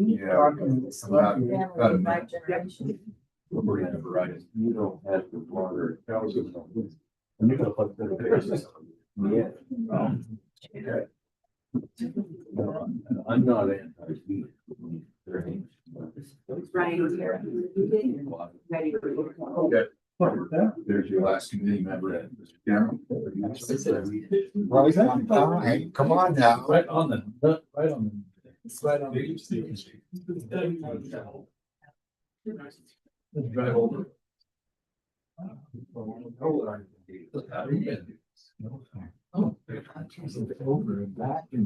Yeah. About a minute. generation. We're gonna have a variety. You don't have to water. And you're gonna put the. Yeah. Okay. I'm not anti. Right here. Ready for you. Okay. There's your last committee member, Mr. Cameron. Right, come on now. Right on the, right on the. Right on Drive over. Oh. Over and back and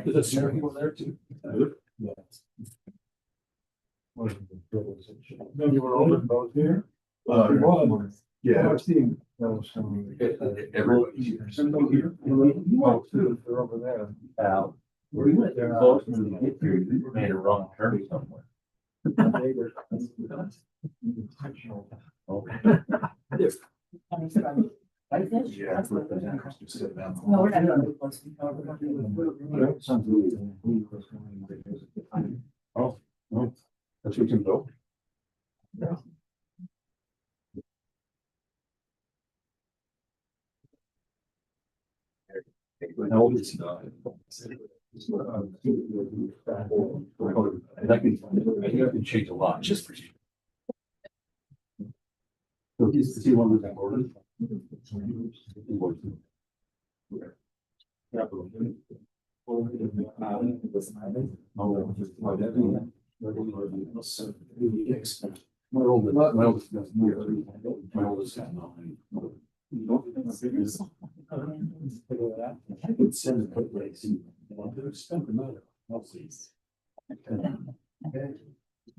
Is it snowing over there too? You were over both here? Yeah. I've seen. Everybody here. Oh, they're over there. Out. We went there close to get here, we made a wrong turn somewhere. Okay. Yeah. No, we're not doing Oh, no, that's what you go. How old is he? I can change a lot just for you. So is he one of that order? My oldest got nine. I could send a quick race.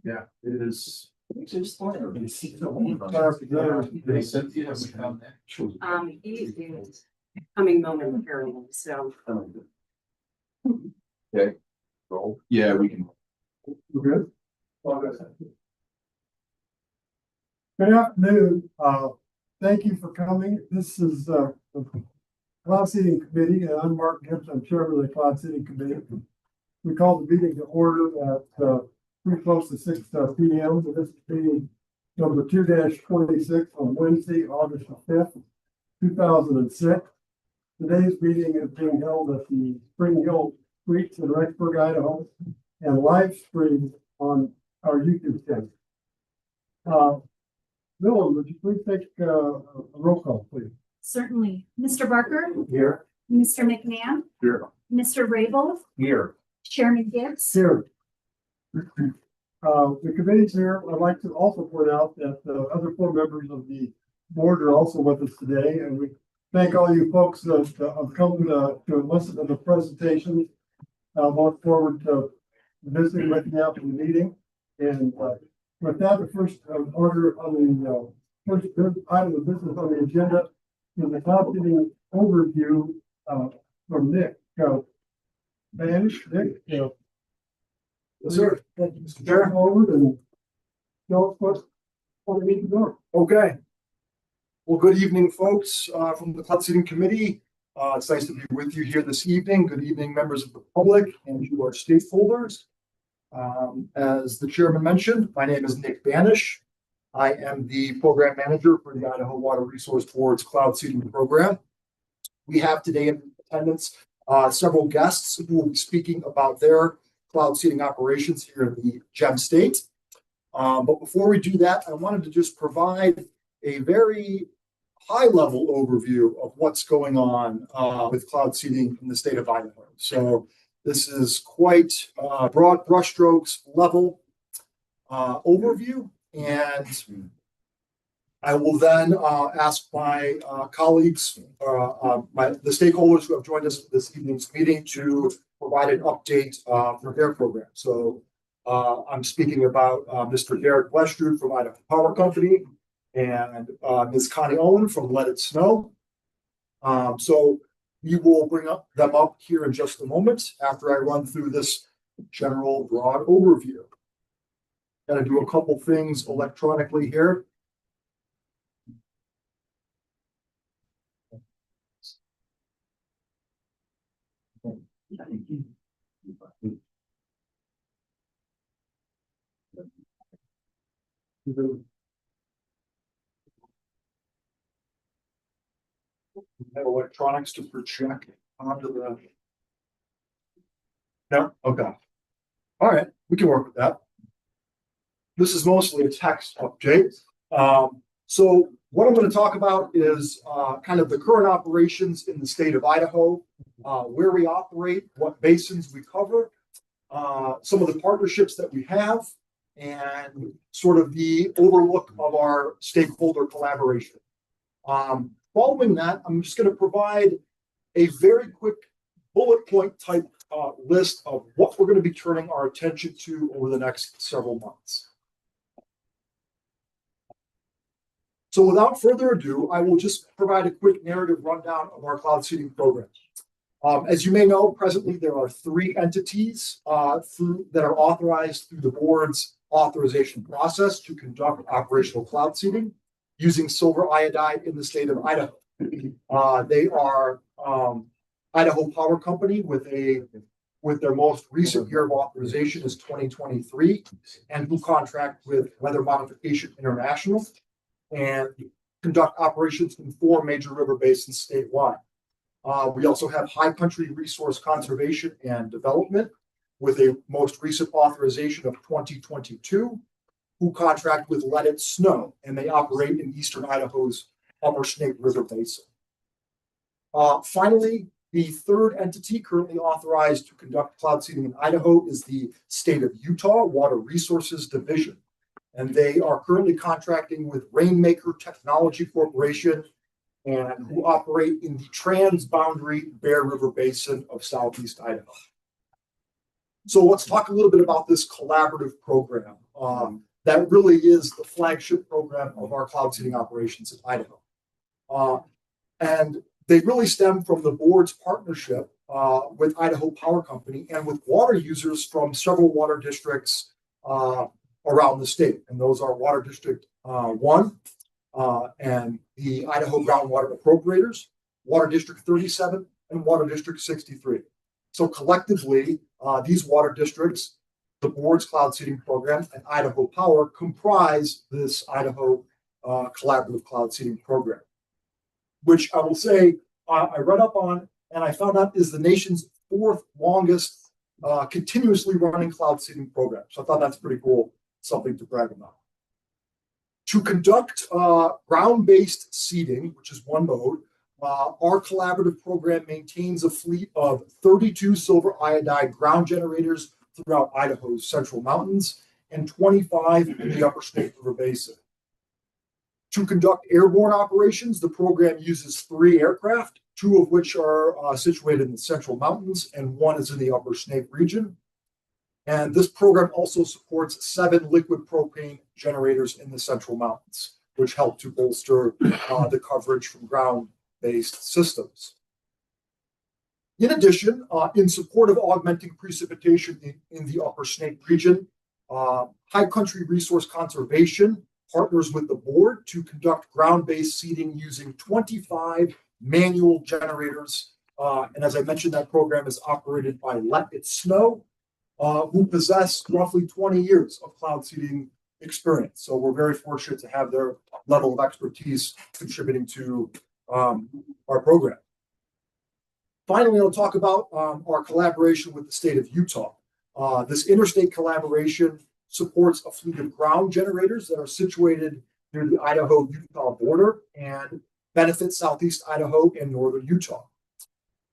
Yeah, it is. He They said, yeah, we found that. He is coming momentarily, so. Okay. Roll. Yeah, we can. We're good? Good afternoon. Thank you for coming. This is the Cloud Seeding Committee, and I'm Mark Gibbs. I'm chairman of the Cloud Seeding Committee. We called the meeting to order at pretty close to 6 p.m. So this is meeting number 2-26 on Wednesday, August 5th, 2006. Today's meeting is being held at the Spring Hill Suites in Rexburg, Idaho, and live streamed on our YouTube channel. Dylan, would you please take a roll call, please? Certainly. Mr. Barker, Here. Mr. McMahon, Here. Mr. Raybould, Here. Chairman Gibbs. Here. The committee's here. I'd like to also point out that the other 4 members of the board are also with us today, and we thank all you folks that have come to listen to the presentation. I look forward to visiting with you after the meeting. And with that, the first order on the first item of business on the agenda is the top getting overview from Nick. Nick, Yes, sir. thank you, Mr. Chair. Over and tell us what we need to do. Okay. Well, good evening, folks, from the Cloud Seeding Committee. It's nice to be with you here this evening. Good evening, members of the public and you, our stakeholders. As the chairman mentioned, my name is Nick Banish. I am the program manager for the Idaho Water Resource Board's Cloud Seeding program. We have today in attendance several guests who will be speaking about their cloud seeding operations here in the Gem State. But before we do that, I wanted to just provide a very high-level overview of what's going on with cloud seeding in the state of Idaho. So this is quite broad brushstrokes level overview, and I will then ask my colleagues, the stakeholders who have joined us this evening's meeting to provide an update for their program. So I'm speaking about Mr. Derek Westrud from Idaho Power Company and Ms. Connie Owen from Let It Snow. So we will bring them up here in just a moment after I run through this general broad overview. Got to do a couple things electronically here. Have electronics to project onto the. No, okay. All right, we can work with that. This is mostly a text update. So what I'm going to talk about is kind of the current operations in the state of Idaho, where we operate, what basins we cover, some of the partnerships that we have, and sort of the overlook of our stakeholder collaboration. Following that, I'm just going to provide a very quick bullet point type list of what we're going to be turning our attention to over the next several months. So without further ado, I will just provide a quick narrative rundown of our cloud seeding program. As you may know, presently there are 3 entities that are authorized through the board's authorization process to conduct operational cloud seeding using silver iodide in the state of Idaho. They are Idaho Power Company with their most recent year of authorization is 2023, and who contract with Weather Modification International and conduct operations in 4 major river basins statewide. We also have High Country Resource Conservation and Development with a most recent authorization of 2022, who contract with Let It Snow, and they operate in eastern Idaho's Upper Snake River Basin. Finally, the 3rd entity currently authorized to conduct cloud seeding in Idaho is the State of Utah Water Resources Division, and they are currently contracting with Rainmaker Technology Corporation, and who operate in the transboundary Bear River Basin of southeast Idaho. So let's talk a little bit about this collaborative program. That really is the flagship program of our cloud seeding operations in Idaho. And they really stem from the board's partnership with Idaho Power Company and with water users from several water districts around the state. And those are Water District 1 and the Idaho Groundwater Appropriators, Water District 37, and Water District 63. So collectively, these water districts, the board's cloud seeding program, and Idaho Power comprise this Idaho collaborative cloud seeding program, which I will say I read up on and I found out is the nation's 4th longest continuously running cloud seeding program. So I thought that's pretty cool, something to brag about. To conduct ground-based seeding, which is one mode, our collaborative program maintains a fleet of 32 silver iodide ground generators throughout Idaho's central mountains and 25 in the Upper Snake River Basin. To conduct airborne operations, the program uses 3 aircraft, 2 of which are situated in the central mountains, and 1 is in the Upper Snake region. And this program also supports 7 liquid propane generators in the central mountains, which help to bolster the coverage from ground-based systems. In addition, in support of augmenting precipitation in the Upper Snake region, High Country Resource Conservation partners with the board to conduct ground-based seeding using 25 manual generators. And as I mentioned, that program is operated by Let It Snow, who possess roughly 20 years of cloud seeding experience. So we're very fortunate to have their level of expertise contributing to our program. Finally, I'll talk about our collaboration with the state of Utah. This interstate collaboration supports a fleet of ground generators that are situated near the Idaho-Utah border and benefit southeast Idaho and northern Utah.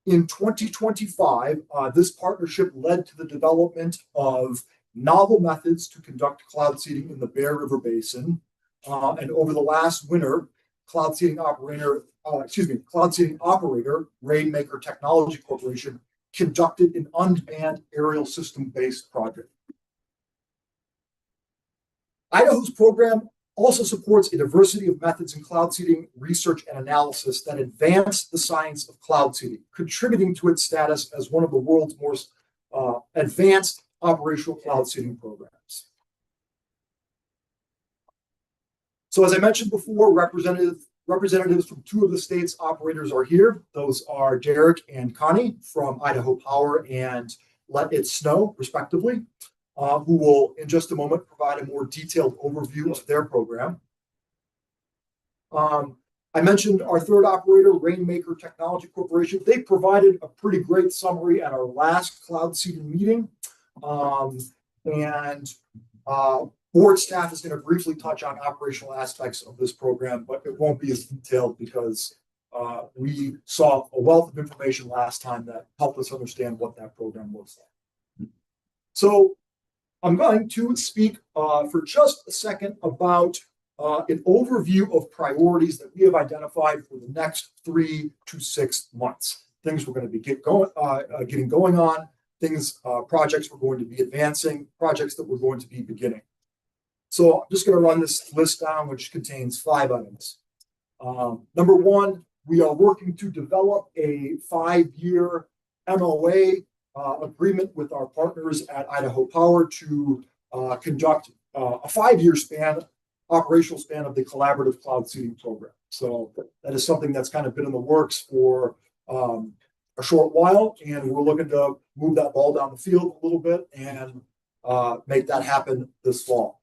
In 2025, this partnership led to the development of novel methods to conduct cloud seeding in the Bear River Basin. And over the last winter, cloud seeding operator Rainmaker Technology Corporation conducted an unmanned aerial system-based project. Idaho's program also supports a diversity of methods in cloud seeding research and analysis that advance the science of cloud seeding, contributing to its status as one of the world's most advanced operational cloud seeding programs. So as I mentioned before, representatives from 2 of the state's operators are here. Those are Derek and Connie from Idaho Power and Let It Snow, respectively, who will in just a moment provide a more detailed overview of their program. I mentioned our third operator, Rainmaker Technology Corporation. They provided a pretty great summary at our last cloud seeding meeting. Board staff is going to briefly touch on operational aspects of this program, but it won't be as detailed because we saw a wealth of information last time that helped us understand what that program looks like. So I'm going to speak for just a second about an overview of priorities that we have identified for the next 3 to 6 months. Things we're going to be getting going on, projects we're going to be advancing, projects that we're going to be beginning. So I'm just going to run this list down, which contains 5 items. Number 1, we are working to develop a 5-year MOA agreement with our partners at Idaho Power to conduct a 5-year operational span of the collaborative cloud seeding program. So that is something that's kind of been in the works for a short while, and we're looking to move that ball down the field a little bit and make that happen this fall.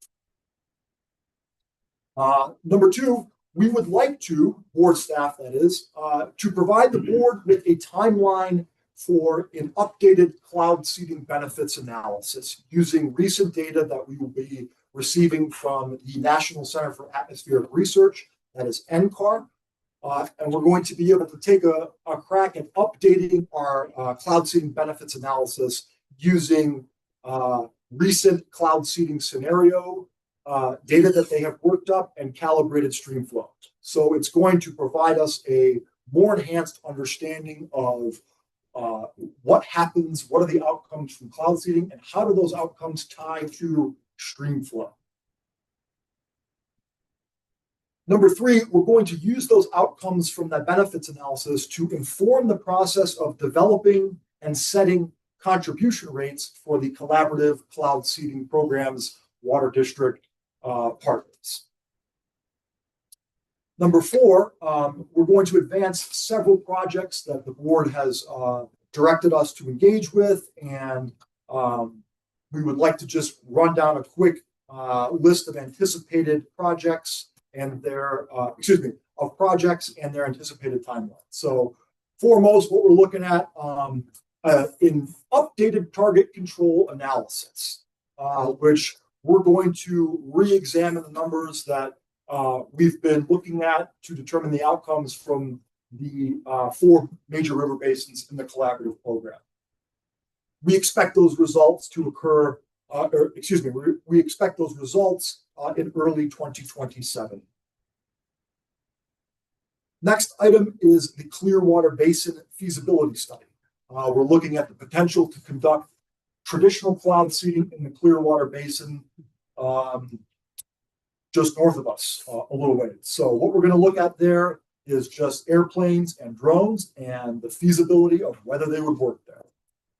Number 2, we would like to, board staff that is, to provide the board with a timeline for an updated cloud seeding benefits analysis using recent data that we will be receiving from the National Center for Atmospheric Research, that is NCAR. And we're going to be able to take a crack at updating our cloud seeding benefits analysis using recent cloud seeding scenario data that they have worked up and calibrated stream flow. So it's going to provide us a more enhanced understanding of what happens, what are the outcomes from cloud seeding, and how do those outcomes tie to stream flow. Number 3, we're going to use those outcomes from that benefits analysis to inform the process of developing and setting contribution rates for the collaborative cloud seeding programs water district partners. Number 4, we're going to advance several projects that the board has directed us to engage with, and we would like to just run down a quick list of anticipated projects and their projects and their anticipated timeline. So foremost, what we're looking at in updated target control analysis, which we're going to re-examine the numbers that we've been looking at to determine the outcomes from the 4 major river basins in the collaborative program. We expect those results to occur, we expect those results in early 2027. Next item is the Clearwater Basin feasibility study. We're looking at the potential to conduct traditional cloud seeding in the Clearwater Basin just north of us a little ways. So what we're going to look at there is just airplanes and drones and the feasibility of whether they would work there.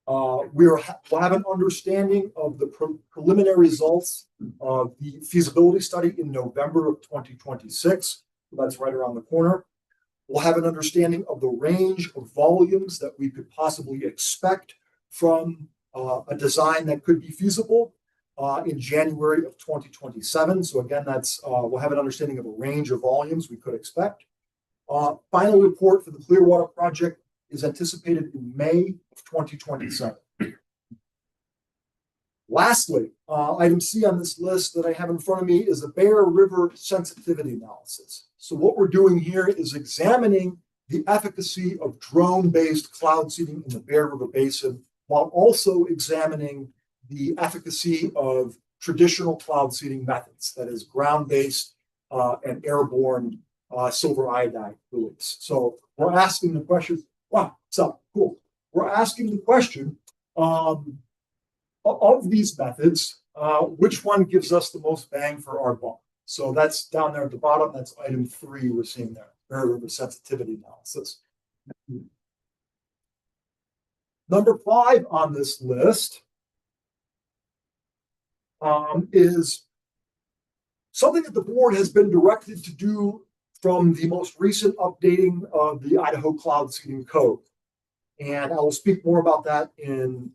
We'll have an understanding of the preliminary results of the feasibility study in November of 2026. So that's right around the corner. We'll have an understanding of the range of volumes that we could possibly expect from a design that could be feasible in January of 2027. So again, we'll have an understanding of a range of volumes we could expect. Final report for the Clearwater project is anticipated in May of 2027. Lastly, item C on this list that I have in front of me is the Bear River sensitivity analysis. So what we're doing here is examining the efficacy of drone-based cloud seeding in the Bear River Basin, while also examining the efficacy of traditional cloud seeding methods, that is ground-based and airborne silver iodide release. So we're asking the question, wow, so cool. We're asking the question of these methods, which one gives us the most bang for our buck? So that's down there at the bottom. That's item 3 we're seeing there, Bear River sensitivity analysis. Number 5 on this list is something that the board has been directed to do from the most recent updating of the Idaho Cloud Seeding Code. And I will speak more about that in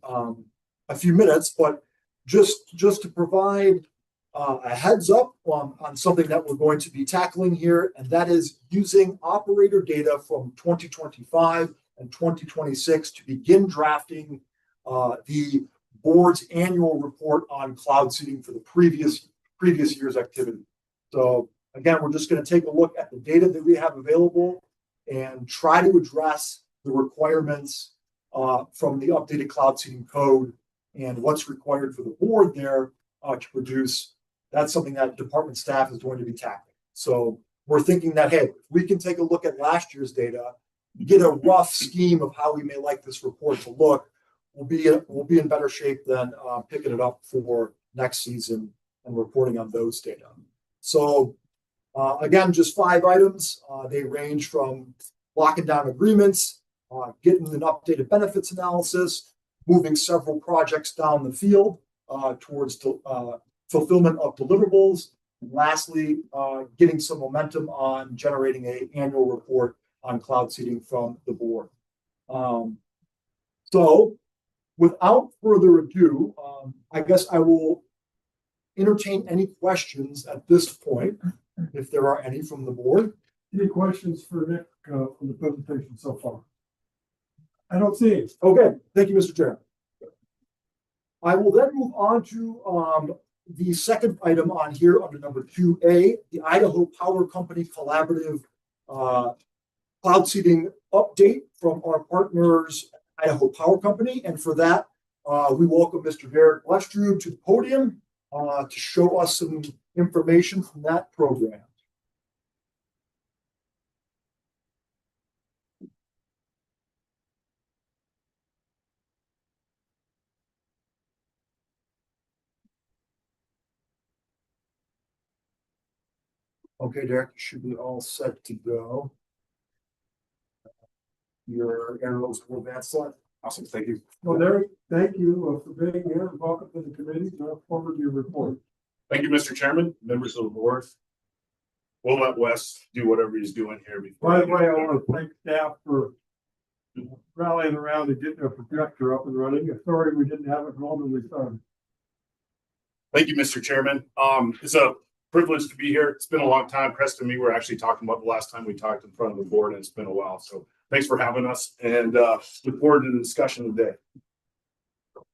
a few minutes, but just to provide a heads up on something that we're going to be tackling here, and that is using operator data from 2025 and 2026 to begin drafting the board's annual report on cloud seeding for the previous year's activity. So again, we're just going to take a look at the data that we have available and try to address the requirements from the updated cloud seeding code and what's required for the board there to produce. That's something that department staff is going to be tackling. So we're thinking that, hey, if we can take a look at last year's data, get a rough scheme of how we may like this report to look, we'll be in better shape than picking it up for next season and reporting on those data. So again, just 5 items. They range from locking down agreements, getting an updated benefits analysis, moving several projects down the field towards fulfillment of deliverables, and lastly, getting some momentum on generating an annual report on cloud seeding from the board. So without further ado, I guess I will entertain any questions at this point, if there are any from the board. Any questions for Nick from the presentation so far? I don't see it. Okay, thank you, Mr. Chair. I will then move on to the second item on here under number 2A, the Idaho Power Company Collaborative Cloud Seeding update from our partners, Idaho Power Company. And for that, we welcome Mr. Derek Rexburg to the podium to show us some information from that program. Okay, Derek, you should be all set to go. Your arrows will advance slide. Awesome, thank you. Well, Derek, thank you for being here. Welcome to the committee. Look forward to your report. Thank you, Mr. Chairman, members of the board. We'll let Wes do whatever he's doing here before. By the way, I want to thank staff for rallying around and getting a projector up and running. Sorry we didn't have it when we started. Thank you, Mr. Chairman. It's a privilege to be here. It's been a long time. Preston and me were actually talking about the last time we talked in front of the board, and it's been a while. So thanks for having us, and look forward to the discussion today.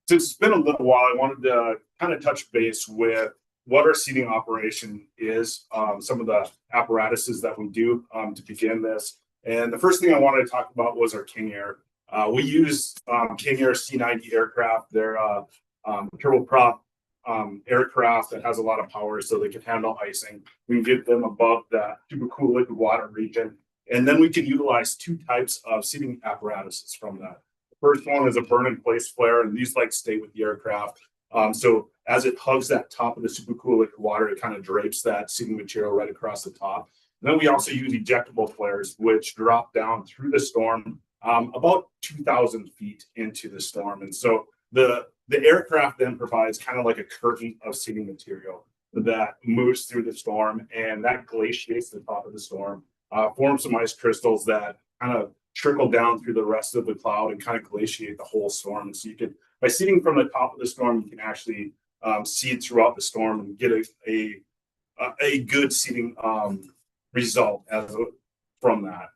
Since it's been a little while, I wanted to kind of touch base with what our seeding operation is, some of the apparatuses that we do to begin this. And the first thing I wanted to talk about was our King Air. We use King Air C90 aircraft. They're turboprop aircraft that has a lot of power, so they can handle icing. We can get them above that supercool liquid water region. And then we can utilize 2 types of seeding apparatuses from that. The first one is a burn-in-place flare, and these like stay with the aircraft. So as it hugs that top of the supercool liquid water, it kind of drapes that seeding material right across the top. And then we also use ejectable flares, which drop down through the storm about 2,000 feet into the storm. And so the aircraft then provides kind of like a curtain of seeding material that moves through the storm, and that glaciates the top of the storm, forms some ice crystals that kind of trickle down through the rest of the cloud and kind of glaciate the whole storm. And so you could, by seeding from the top of the storm, you can actually seed throughout the storm and get a good seeding result from that.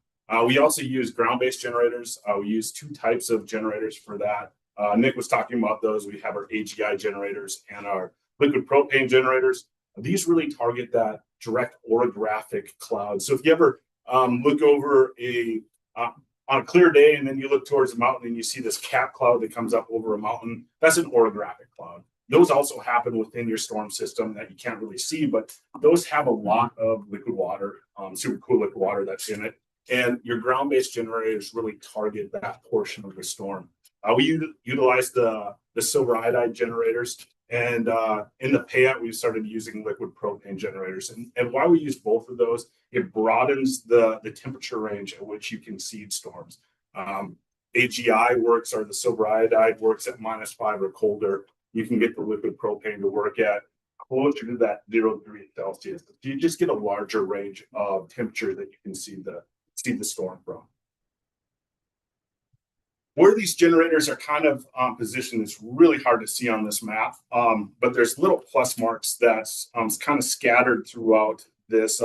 We also use ground-based generators. We use 2 types of generators for that. Nick was talking about those. We have our AGI generators and our liquid propane generators. These really target that direct orographic cloud. So if you ever look over on a clear day and then you look towards the mountain and you see this cap cloud that comes up over a mountain, that's an orographic cloud. Those also happen within your storm system that you can't really see, but those have a lot of liquid water, supercool liquid water that's in it. And your ground-based generators really target that portion of the storm. We utilize the silver iodide generators, and in the payout, we started using liquid propane generators. And why we use both of those, it broadens the temperature range at which you can seed storms. AGI works, or the silver iodide works at -5 or colder. You can get the liquid propane to work at closer to that 0 degrees Celsius. So you just get a larger range of temperature that you can see the storm from. Where these generators are kind of positioned is really hard to see on this map, but there's little plus marks that's kind of scattered throughout this,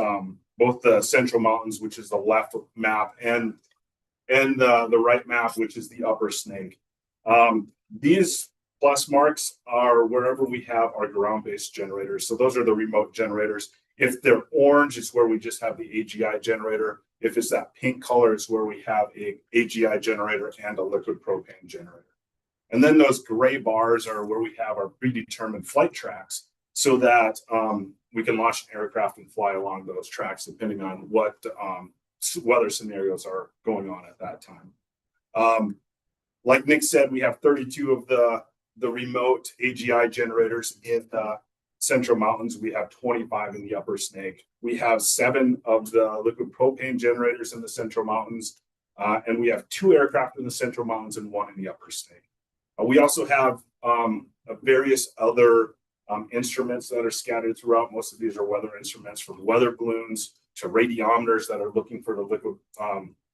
both the Central Mountains, which is the left map, and the right map, which is the Upper Snake. These plus marks are wherever we have our ground-based generators. So those are the remote generators. If they're orange, it's where we just have the AGI generator. If it's that pink color, it's where we have a AGI generator and a liquid propane generator. And then those gray bars are where we have our predetermined flight tracks so that we can launch an aircraft and fly along those tracks depending on what weather scenarios are going on at that time. Like Nick said, we have 32 of the remote AGI generators in the Central Mountains. We have 25 in the Upper Snake. We have 7 of the liquid propane generators in the Central Mountains, and we have 2 aircraft in the Central Mountains and 1 in the Upper Snake. We also have various other instruments that are scattered throughout. Most of these are weather instruments, from weather balloons to radiometers that are looking for the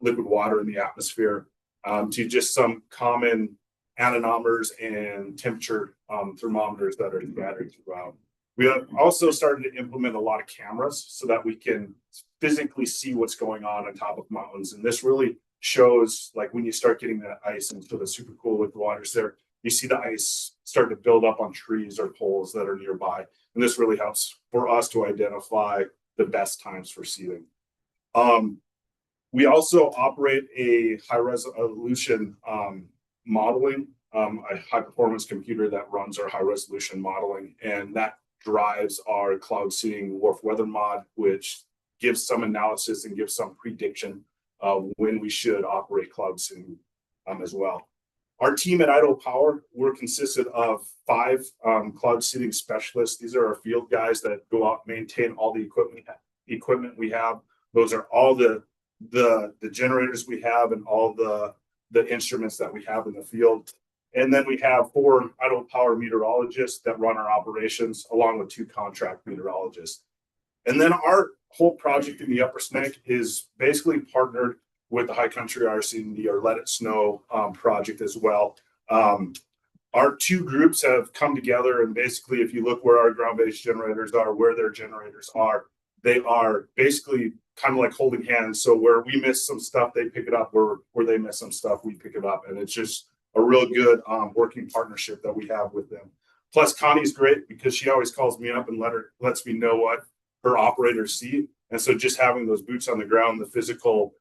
liquid water in the atmosphere, to just some common anemometers and temperature thermometers that are scattered throughout. We have also started to implement a lot of cameras so that we can physically see what's going on top of mountains. And this really shows, like, when you start getting that ice into the super cool liquid waters there, you see the ice start to build up on trees or poles that are nearby. And this really helps for us to identify the best times for seeding. We also operate a high resolution modeling, a high performance computer that runs our high resolution modeling, and that drives our cloud seeding WRF weather mod, which gives some analysis and gives some prediction of when we should operate cloud seeding as well. Our team at Idaho Power, we're consisted of 5 cloud seeding specialists. These are our field guys that go out and maintain all the equipment we have. Those are all the generators we have and all the instruments that we have in the field. And then we have 4 Idaho Power meteorologists that run our operations, along with 2 contract meteorologists. And then our whole project in the Upper Snake is basically partnered with the High Country RC&D, or Let It Snow project as well. Our 2 groups have come together, and basically, if you look where our ground-based generators are, where their generators are, they are basically kind of like holding hands. So where we miss some stuff, they pick it up. Where they miss some stuff, we pick it up. And it's just a real good working partnership that we have with them. Plus, Connie's great because she always calls me up and lets me know what her operators see. And so just having those boots on the ground, the physical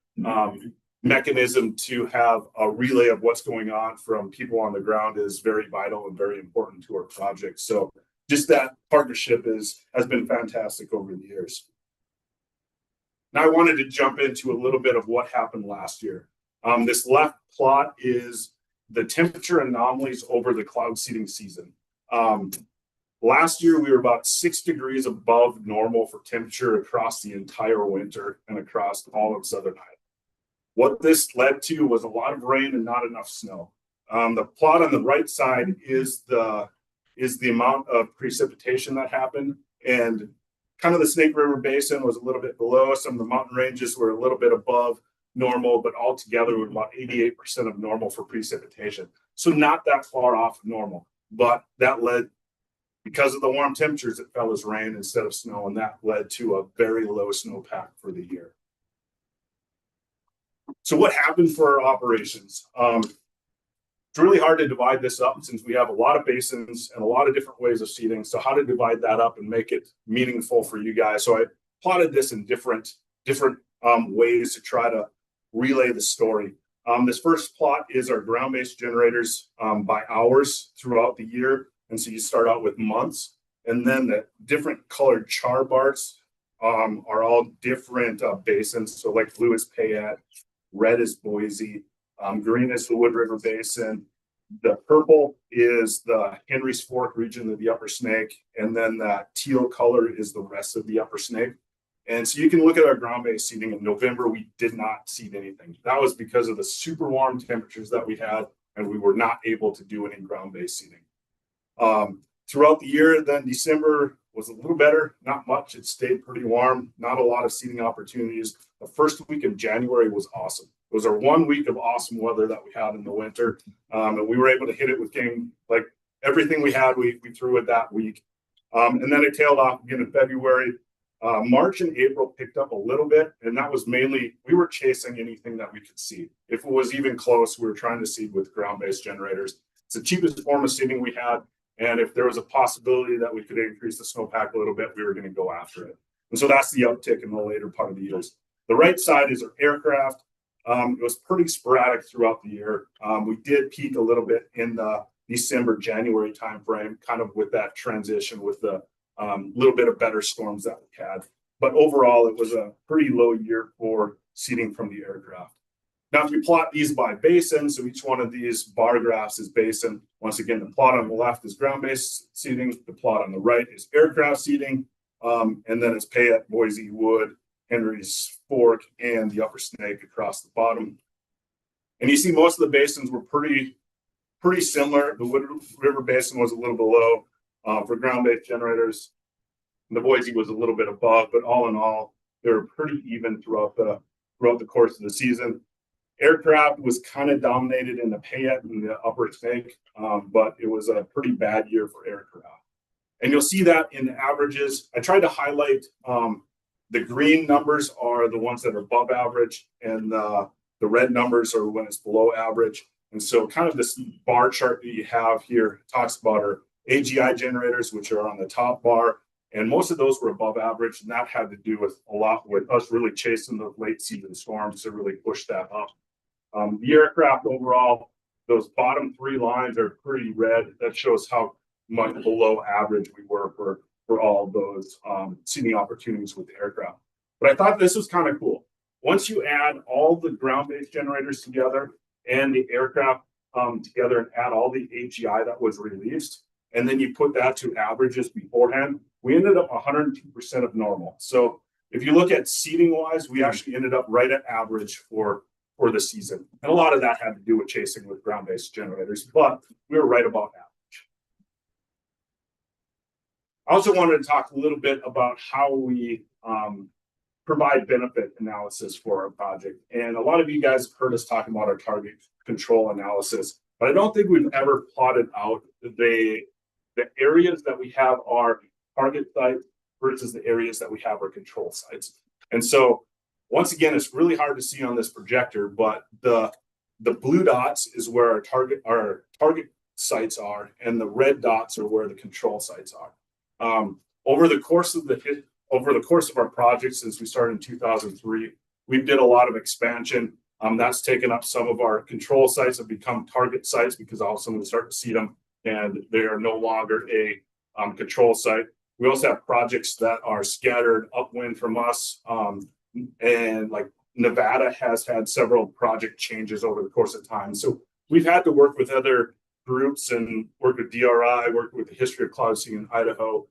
mechanism to have a relay of what's going on from people on the ground is very vital and very important to our project. So just that partnership has been fantastic over the years. Now I wanted to jump into a little bit of what happened last year. This left plot is the temperature anomalies over the cloud seeding season. Last year, we were about 6 degrees above normal for temperature across the entire winter and across all of Southern Idaho. What this led to was a lot of rain and not enough snow. The plot on the right side is the amount of precipitation that happened, and kind of the Snake River Basin was a little bit below. Some of the mountain ranges were a little bit above normal, but altogether we're about 88% of normal for precipitation. So not that far off of normal, but that led, because of the warm temperatures, it fell as rain instead of snow, and that led to a very low snowpack for the year. So what happened for our operations? It's really hard to divide this up since we have a lot of basins and a lot of different ways of seeding. So how to divide that up and make it meaningful for you guys. So I plotted this in different ways to try to relay the story. This first plot is our ground-based generators by hours throughout the year. And so you start out with months, and then the different colored char bars are all different basins. So like blue is Payette, red is Boise, green is the Wood River Basin. The purple is the Henry's Fork region of the Upper Snake. And then that teal color is the rest of the Upper Snake. And so you can look at our ground-based seeding. In November, we did not seed anything. That was because of the super warm temperatures that we had, and we were not able to do any ground-based seeding. Throughout the year, then December was a little better, not much. It stayed pretty warm, not a lot of seeding opportunities. The first week of January was awesome. It was our 1 week of awesome weather that we had in the winter. And we were able to hit it with like everything we had, we threw it that week. And then it tailed off again in February. March and April picked up a little bit, and that was mainly, we were chasing anything that we could seed. If it was even close, we were trying to seed with ground-based generators. It's the cheapest form of seeding we had, and if there was a possibility that we could increase the snowpack a little bit, we were going to go after it. And so that's the uptick in the later part of the years. The right side is our aircraft. It was pretty sporadic throughout the year. We did peak a little bit in the December, January timeframe, kind of with that transition with the little bit of better storms that we had. But overall, it was a pretty low year for seeding from the aircraft. Now, if you plot these by basin, so each one of these bar graphs is basin. Once again, the plot on the left is ground-based seeding. The plot on the right is aircraft seeding. And then it's Payette, Boise, Wood, Henry's Fork, and the Upper Snake across the bottom. And you see most of the basins were pretty similar. The Wood River Basin was a little below for ground-based generators. The Boise was a little bit above, but all in all, they were pretty even throughout the course of the season. Aircraft was kind of dominated in the Payette and the Upper Snake, but it was a pretty bad year for aircraft. And you'll see that in the averages. I tried to highlight the green numbers are the ones that are above average, and the red numbers are when it's below average. And so kind of this bar chart that you have here talks about our AGI generators, which are on the top bar. And most of those were above average. And that had to do with a lot with us really chasing the late season storms to really push that up. The aircraft overall, those bottom three lines are pretty red. That shows how much below average we were for all of those seating opportunities with the aircraft. But I thought this was kind of cool. Once you add all the ground-based generators together and the aircraft together and add all the AGI that was released, and then you put that to averages beforehand, we ended up 102% of normal. So if you look at seating wise, we actually ended up right at average for the season. And a lot of that had to do with chasing with ground-based generators, but we were right about average. I also wanted to talk a little bit about how we provide benefit analysis for our project. And a lot of you guys have heard us talk about our target control analysis, but I don't think we've ever plotted out the areas that we have our target sites versus the areas that we have our control sites. And so once again, it's really hard to see on this projector, but the blue dots is where our target sites are, and the red dots are where the control sites are. Over the course of our project, since we started in 2003, we did a lot of expansion. That's taken up some of our control sites have become target sites because all of a sudden we start to see them and they are no longer a control site. We also have projects that are scattered upwind from us. And like Nevada has had several project changes over the course of time. So we've had to work with other groups and work with DRI, work with the History of Cloud Seeding in Idaho,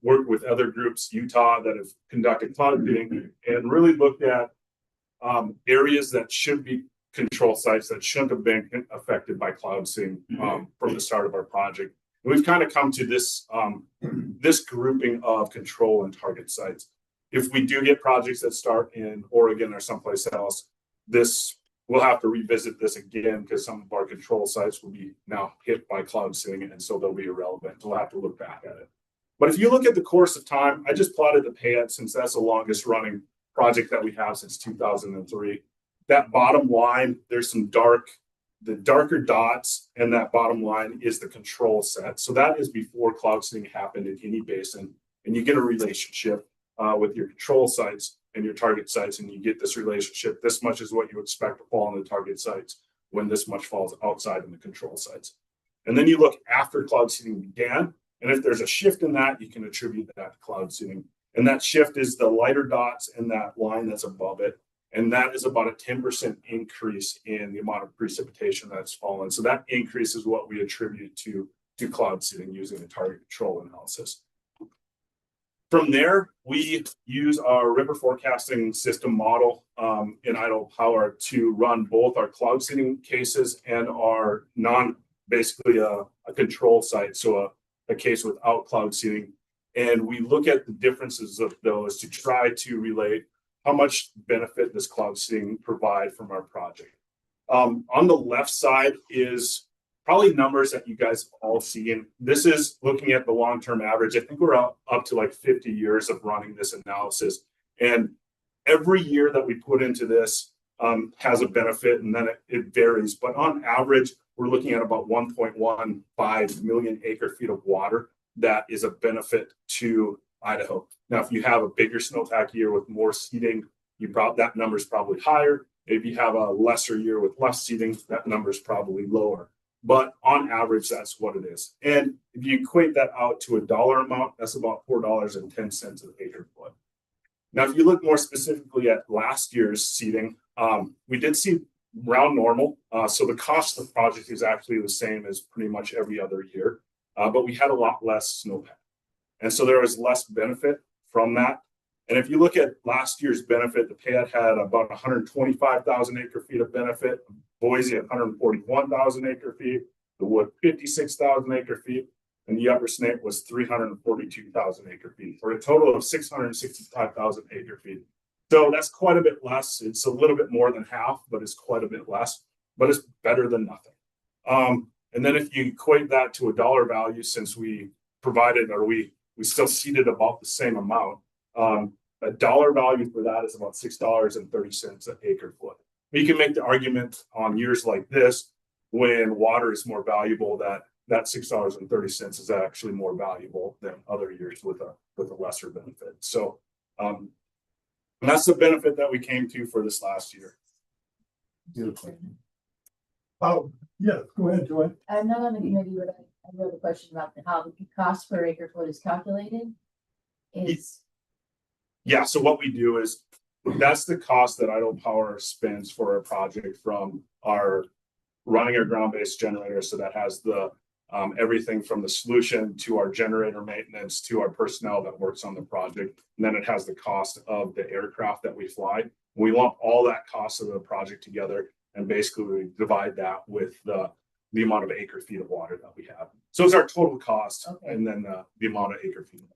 work with other groups, Utah, that have conducted cloud seeding and really looked at areas that should be control sites that shouldn't have been affected by cloud seeding from the start of our project. And we've kind of come to this, this grouping of control and target sites. If we do get projects that start in Oregon or someplace else, we'll have to revisit this again because some of our control sites will be now hit by cloud seeding, and so they'll be irrelevant. So we'll have to look back at it. But if you look at the course of time, I just plotted the Payette since that's the longest running project that we have since 2003. That bottom line, there's some the darker dots, and that bottom line is the control set. So that is before cloud seeding happened in any basin, and you get a relationship with your control sites and your target sites, and you get this relationship. This much is what you expect to fall in the target sites when this much falls outside in the control sites. And then you look after cloud seeding began, and if there's a shift in that, you can attribute that to cloud seeding. And that shift is the lighter dots and that line that's above it. And that is about a 10% increase in the amount of precipitation that's fallen. So that increase is what we attribute to cloud seeding using the target control analysis. From there, we use our river forecasting system model in Idaho Power to run both our cloud seeding cases and our basically a control site, so a case without cloud seeding. And we look at the differences of those to try to relate how much benefit does cloud seeding provide from our project? On the left side is probably numbers that you guys have all seen. This is looking at the long-term average. I think we're up to like 50 years of running this analysis. And every year that we put into this has a benefit, and then it varies. But on average, we're looking at about 1.15 million acre feet of water that is a benefit to Idaho. Now, if you have a bigger snowpack year with more seeding, that number is probably higher. If you have a lesser year with less seeding, that number is probably lower. But on average, that's what it is. And if you equate that out to a dollar amount, that's about $4.10 an acre foot. Now, if you look more specifically at last year's seeding, we did see around normal. So the cost of the project is actually the same as pretty much every other year, but we had a lot less snowpack. And so there was less benefit from that. And if you look at last year's benefit, the Payette had about 125,000 acre feet of benefit, Boise at 141,000 acre feet, the Wood 56,000 acre feet, and the Upper Snake was 342,000 acre feet, for a total of 665,000 acre feet. So that's quite a bit less. It's a little bit more than half, but it's quite a bit less, but it's better than nothing. And then if you equate that to a dollar value, since we provided, or we still seeded about the same amount, a dollar value for that is about $6.30 an acre foot. You can make the argument on years like this, when water is more valuable, that $6.30 is actually more valuable than other years with a lesser benefit. So and that's the benefit that we came to for this last year. Oh, yes, go ahead, Joy. I'm not on the committee, but I have a question about how the cost per acre foot is calculated. Yeah, so what we do is, that's the cost that Idaho Power spends for a project, from running our ground-based generator. So that has the everything from the solution to our generator maintenance to our personnel that works on the project. And then it has the cost of the aircraft that we fly. We lump all that cost of the project together, and basically we divide that with the amount of acre feet of water that we have. So it's our total cost, Okay. and then the amount of acre feet.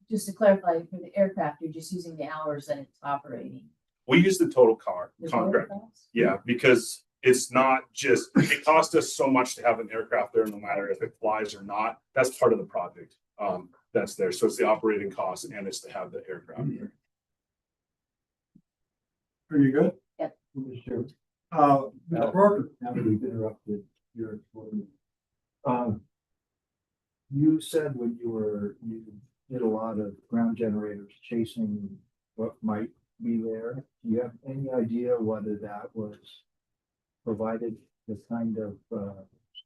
Just to clarify, for the aircraft, you're just using the hours that it's operating. We use the total There's no contract. cost? Yeah, because it's not just, it costs us so much to have an aircraft there, no matter if it flies or not. That's part of the project that's there. So it's the operating cost, and it's to have the aircraft there. Are you good? Yep. Sure. Mr. Barker. Now that we've interrupted your explosion. You said when you did a lot of ground generators chasing what might be there. Do you have any idea whether that was provided the kind of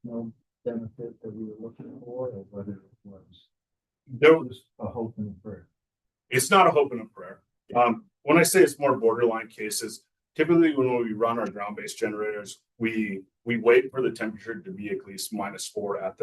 snow benefit that we were looking for, or whether it was just a hope and a prayer? It's not a hope and a prayer. When I say it's more borderline cases, typically when we run our ground-based generators, we wait for the temperature to be at least -4 at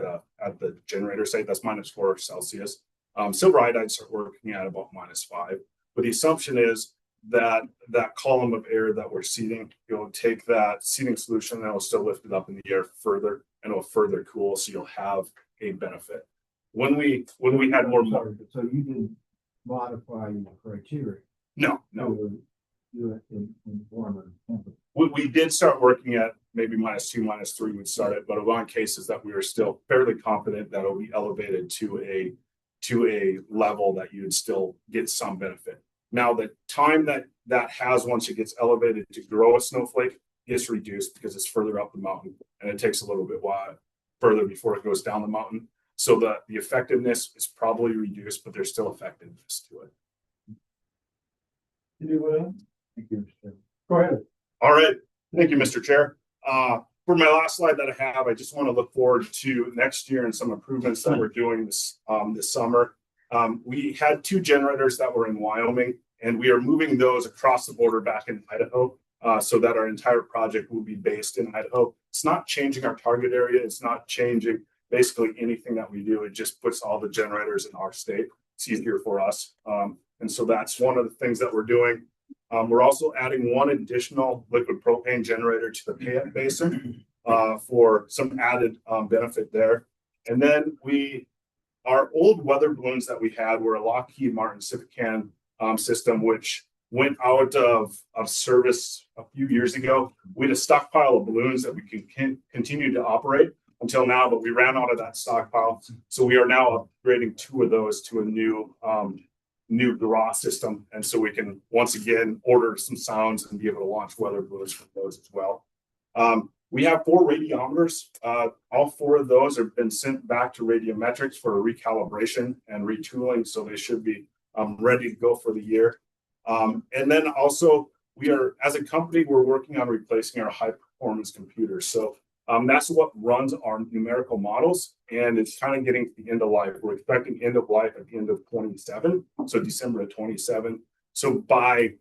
the generator site. That's -4 Celsius. Silver iodide start working at about -5. But the assumption is that column of air that we're seeding, you'll take that seeding solution and it'll still lift it up in the air further, and it'll further cool, so you'll have a benefit. When we had more. So you didn't modify your criteria. No. Do it in warmer temperature. We did start working at maybe -2, -3. We'd started, but on cases that we were still fairly confident that it'll be elevated to a level that you would still get some benefit. Now, the time that has, once it gets elevated to grow a snowflake, is reduced because it's further up the mountain, and it takes a little bit while further before it goes down the mountain. So the effectiveness is probably reduced, but there's still effectiveness to it. Anyone else? Thank you, Mr. Go ahead. All right. Thank you, Mr. Chair. For my last slide that I have, I just want to look forward to next year and some improvements that we're doing this summer. We had 2 generators that were in Wyoming, and we are moving those across the border back in Idaho, so that our entire project will be based in Idaho. It's not changing our target area. It's not changing basically anything that we do. It just puts all the generators in our state. It's easier for us. And so that's one of the things that we're doing. We're also adding 1 additional liquid propane generator to the Payette Basin for some added benefit there. And then our old weather balloons that we had were a Lockheed Martin Civican system, which went out of service a few years ago. We had a stockpile of balloons that we can continue to operate until now, but we ran out of that stockpile. So we are now upgrading 2 of those to a new draw system. And so we can once again order some sounds and be able to launch weather balloons from those as well. We have 4 radiometers. All 4 of those have been sent back to Radiometrics for recalibration and retooling. So they should be ready to go for the year. And then also we are, as a company, we're working on replacing our high performance computers. So that's what runs our numerical models, and it's kind of getting to the end of life. We're expecting end of life at the end of 27, so December of 27. So by,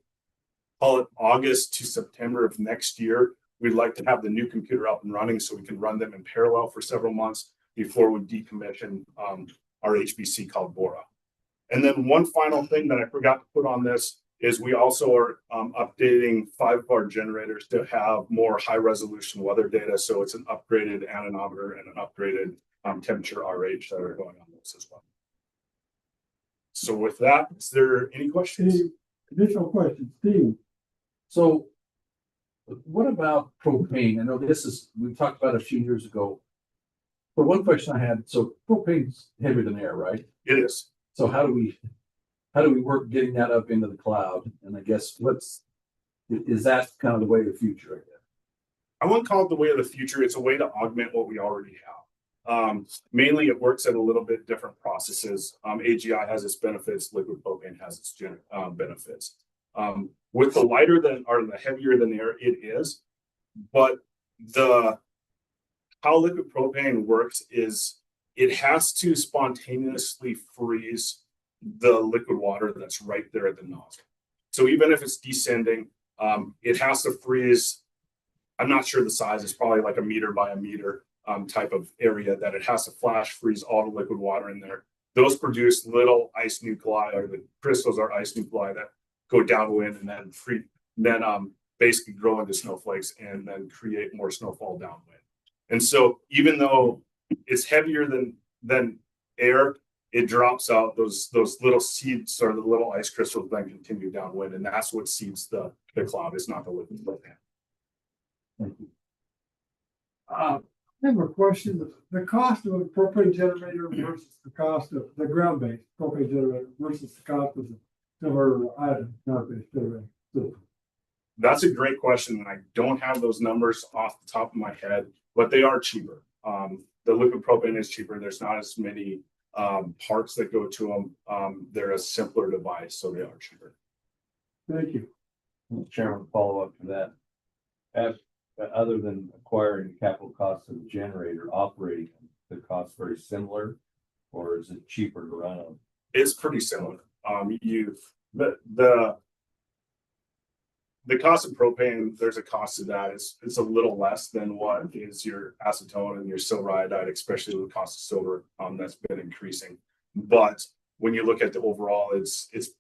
call it August to September of next year, we'd like to have the new computer up and running so we can run them in parallel for several months before we decommission our HBC called Bora. And then one final thing that I forgot to put on this is we also are updating 5 of our generators to have more high resolution weather data. So it's an upgraded anemometer and an upgraded temperature RH that are going on this as well. So with that, is there any questions? Any additional questions, Steve? So what about propane? I know we talked about it a few years ago. But one question I had, so propane's heavier than air, right? It is. So how do we work getting that up into the cloud? And I guess is that kind of the way of the future, I guess? I wouldn't call it the way of the future. It's a way to augment what we already have. Mainly it works at a little bit different processes. AGI has its benefits, liquid propane has its benefits. With the lighter than or the heavier than air, it is, but how liquid propane works is it has to spontaneously freeze the liquid water that's right there at the nozzle. So even if it's descending, it has to freeze. I'm not sure the size, it's probably like a meter by a meter type of area that it has to flash freeze all the liquid water in there. Those produce little ice nuclei, or the crystals are ice nuclei that go downwind and then basically grow into snowflakes and then create more snowfall downwind. And so even though it's heavier than air, it drops out those little seeds or the little ice crystals then continue downwind, and that's what seeds the cloud. It's not the liquid propane. Thank you. I have a question. The cost of a propane generator versus the cost of the ground-based propane generator versus the cost of the similar ground-based generator. That's a great question, and I don't have those numbers off the top of my head, but they are cheaper. The liquid propane is cheaper. There's not as many parts that go to them. They're a simpler device, so they are cheaper. Thank you. Chairman, follow up to that. Other than acquiring the capital costs of the generator, operating the cost very similar, or is it cheaper to run them? It's pretty similar. The cost of propane, there's a cost to that. It's a little less than what is your acetone and your silver iodide, especially with the cost of silver that's been increasing. But when you look at the overall, it's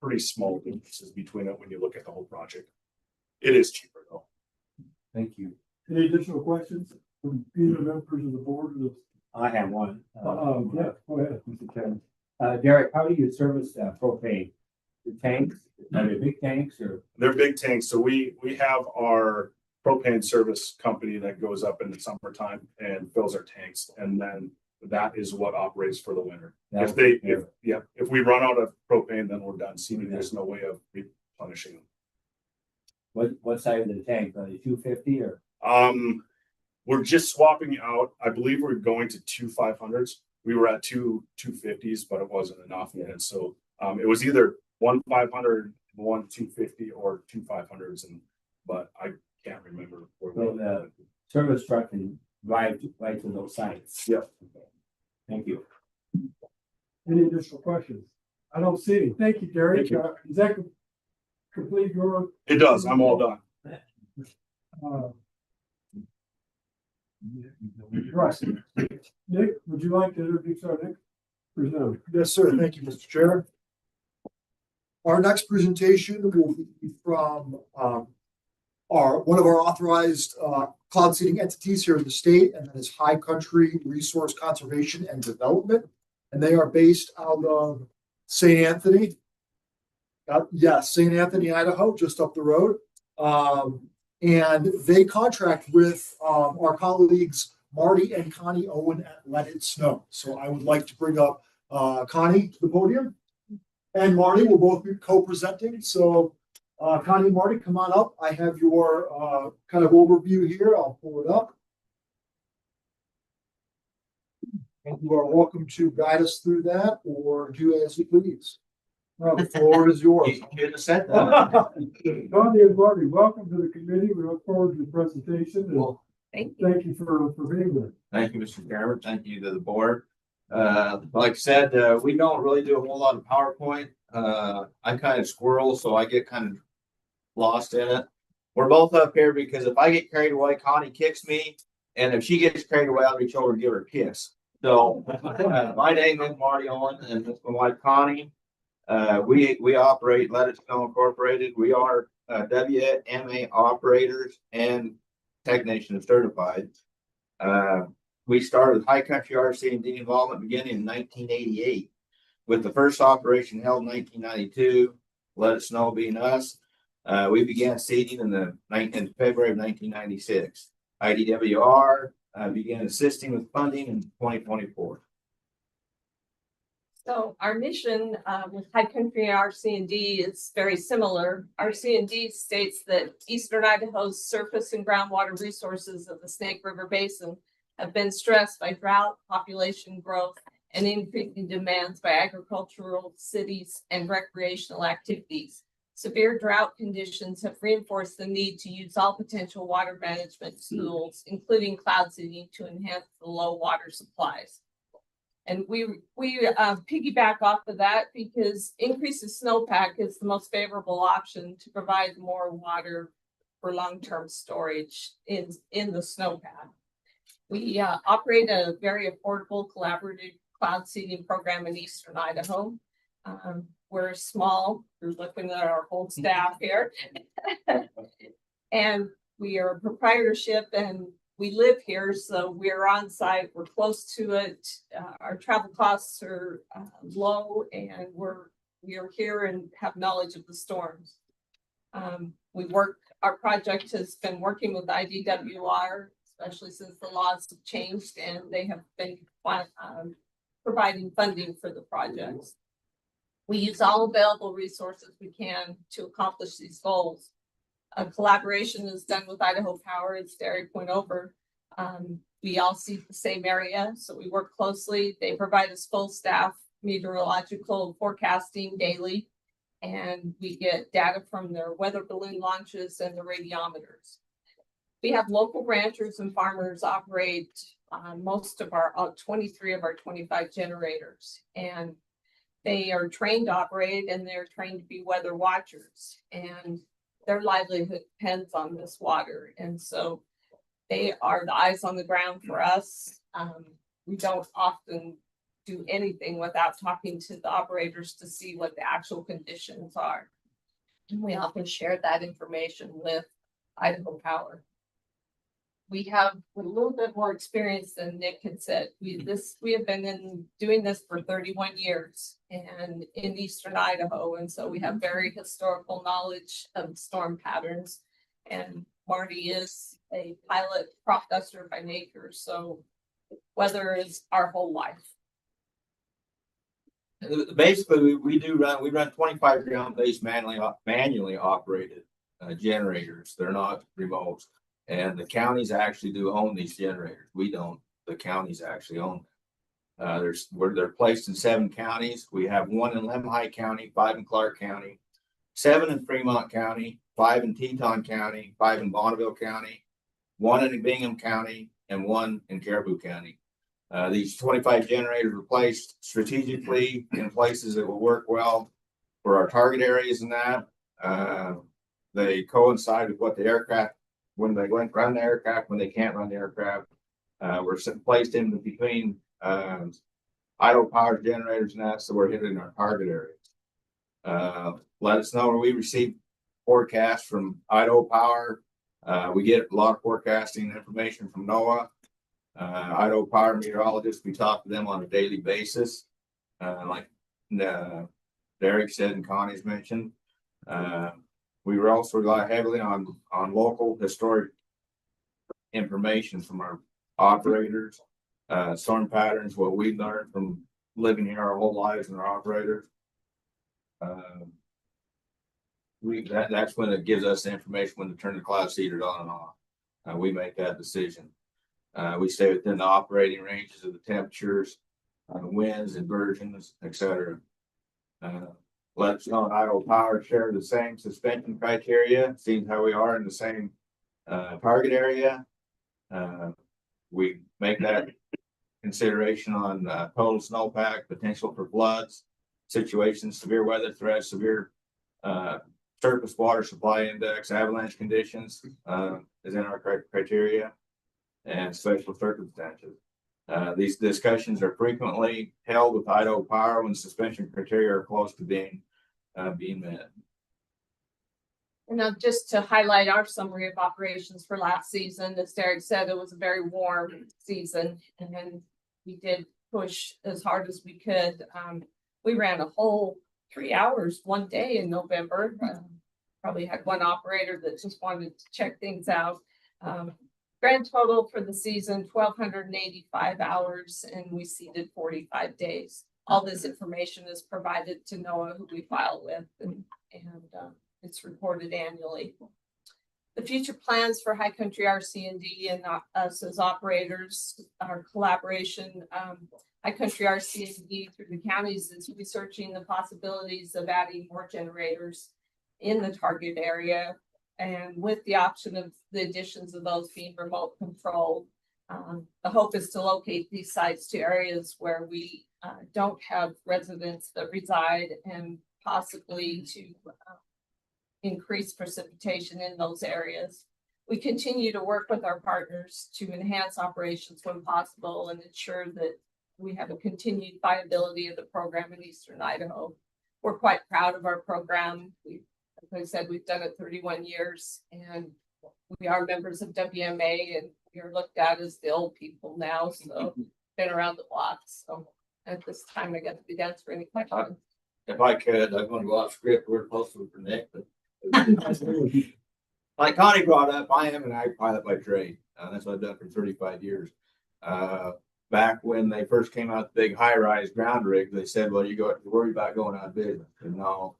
pretty small differences between it when you look at the whole project. It is cheaper though. Thank you. Any additional questions from either members of the board? I have one. Yeah, go ahead. Mr. Chairman. Derek, how do you service propane? The tanks, are they big tanks or? They're big tanks. So we have our propane service company that goes up in the summertime and fills our tanks, and then that is what operates for the winter. If we run out of propane, then we're done. Seeing there's no way of replenishing them. What side of the tank? Are they 250 or? We're just swapping out. I believe we're going to 2 500s. We were at 250s, but it wasn't enough yet. So it was either 1 500, 1 250, or 2 500s, but I can't remember. So the service truck can drive right to those sites. Yep. Okay. Thank you. Any additional questions? I don't see any. Thank you, Derek. Thank you. Does that complete your? It does. I'm all done. Right. Nick, would you like to introduce our next presenter? Yes, sir. Thank you, Mr. Chair. Our next presentation will be from one of our authorized cloud seeding entities here in the state, and that is High Country Resource Conservation and Development. And they are based out of St. Anthony. Yes, St. Anthony, Idaho, just up the road. And they contract with our colleagues Marty and Connie Owen at Let It Snow. So I would like to bring up Connie to the podium. And Marty will both be co-presenting. So Connie and Marty, come on up. I have your kind of overview here. I'll pull it up. And you are welcome to guide us through that or do as you please. The floor is yours. Should have said that. Connie and Marty, welcome to the committee. We look forward to the presentation. And Well, Thank you. thank you for being there. thank you, Mr. Chairman. Thank you to the board. Like I said, we don't really do a whole lot of PowerPoint. I kind of squirrel, so I get kind of lost in it. We're both up here because if I get carried away, Connie kicks me. And if she gets carried away, I'll reach over and give her a kiss. So my name is Marty Owen and this is my wife Connie. We operate Let It Snow Incorporated. We are WMA operators and technicians certified. We started with High Country RC&D involvement beginning in 1988, with the first operation held in 1992. Let It Snow being us. We began seeding in February of 1996. IDWR began assisting with funding in 2024. So our mission with High Country RC&D is very similar. RC&D states that Eastern Idaho's surface and groundwater resources of the Snake River Basin have been stressed by drought, population growth, and increasing demands by agricultural, cities, and recreational activities. Severe drought conditions have reinforced the need to use all potential water management tools, including cloud seeding, to enhance the low water supplies. And we piggyback off of that because increase of snowpack is the most favorable option to provide more water for long-term storage in the snowpack. We operate a very affordable collaborative cloud seeding program in Eastern Idaho. We're small. We're looking at our whole staff here. And we are a proprietorship and we live here, so we're on site. We're close to it. Our travel costs are low, and we are here and have knowledge of the storms. Our project has been working with IDWR, especially since the laws have changed, and they have been providing funding for the projects. We use all available resources we can to accomplish these goals. A collaboration is done with Idaho Power. It's Dairy Point over. We all see the same area, so we work closely. They provide us full staff meteorological forecasting daily, and we get data from their weather balloon launches and the radiometers. We have local ranchers and farmers operate most of our 23 of our 25 generators, and they are trained to operate and they're trained to be weather watchers, and their livelihood depends on this water. And so they are the eyes on the ground for us. We don't often do anything without talking to the operators to see what the actual conditions are. And we often share that information with Idaho Power. We have a little bit more experience than Nick had said. We have been doing this for 31 years and in Eastern Idaho. And so we have very historical knowledge of storm patterns. And Marty is a pilot crop duster by nature. So weather is our whole life. Basically, we run 25 ground-based manually operated generators. They're not remote. And the counties actually do own these generators. We don't. The counties actually own them. They're placed in 7 counties. We have 1 in Lemhi County, 5 in Clark County, 7 in Fremont County, 5 in Teton County, 5 in Bonneville County, 1 in Bingham County, and 1 in Caribou County. These 25 generators were placed strategically in places that will work well for our target areas and that. They coincide with what the aircraft, when they run the aircraft, when they can't run the aircraft. We're placed in between Idaho Power generators and that, so we're hitting our target areas. Let us know when we receive forecasts from Idaho Power. We get a lot of forecasting information from NOAA. Idaho Power meteorologists, we talk to them on a daily basis. Like Derek said and Connie's mentioned, We were also rely heavily on local historic information from our operators, storm patterns, what we learned from living here our whole lives and our operators. That's when it gives us the information when to turn the cloud seeders on and off. We make that decision. We stay within the operating ranges of the temperatures, winds, inversions, etc. Let's know Idaho Power share the same suspension criteria. Seems how we are in the same target area. We make that consideration on total snowpack, potential for floods, situations, severe weather threats, severe surface water supply index, avalanche conditions is in our criteria, and special circumstances. These discussions are frequently held with Idaho Power when suspension criteria are close to being met. And now just to highlight our summary of operations for last season, as Derek said, it was a very warm season, and then we did push as hard as we could. We ran a whole 3 hours one day in November. Probably had one operator that just wanted to check things out. Grand total for the season, 1,285 hours, and we seeded 45 days. All this information is provided to NOAA, who we file with, and it's reported annually. The future plans for High Country RC&D and us as operators, our collaboration, High Country RC&D through the counties is researching the possibilities of adding more generators in the target area, and with the option of the additions of those being remote controlled. The hope is to locate these sites to areas where we don't have residents that reside, and possibly to increase precipitation in those areas. We continue to work with our partners to enhance operations when possible and ensure that we have a continued viability of the program in Eastern Idaho. We're quite proud of our program. As I said, we've done it 31 years, and we are members of WMA, and we are looked at as the old people now, so been around the block. So at this time, I got to be answer any questions. If I could, I'm going to go off script. We're close to for Nick, but like Connie brought up, I am an ag pilot by trade. That's what I've done for 35 years. Back when they first came out, the big high-rise ground rigs, they said, well, you go worry about going out of business. And no.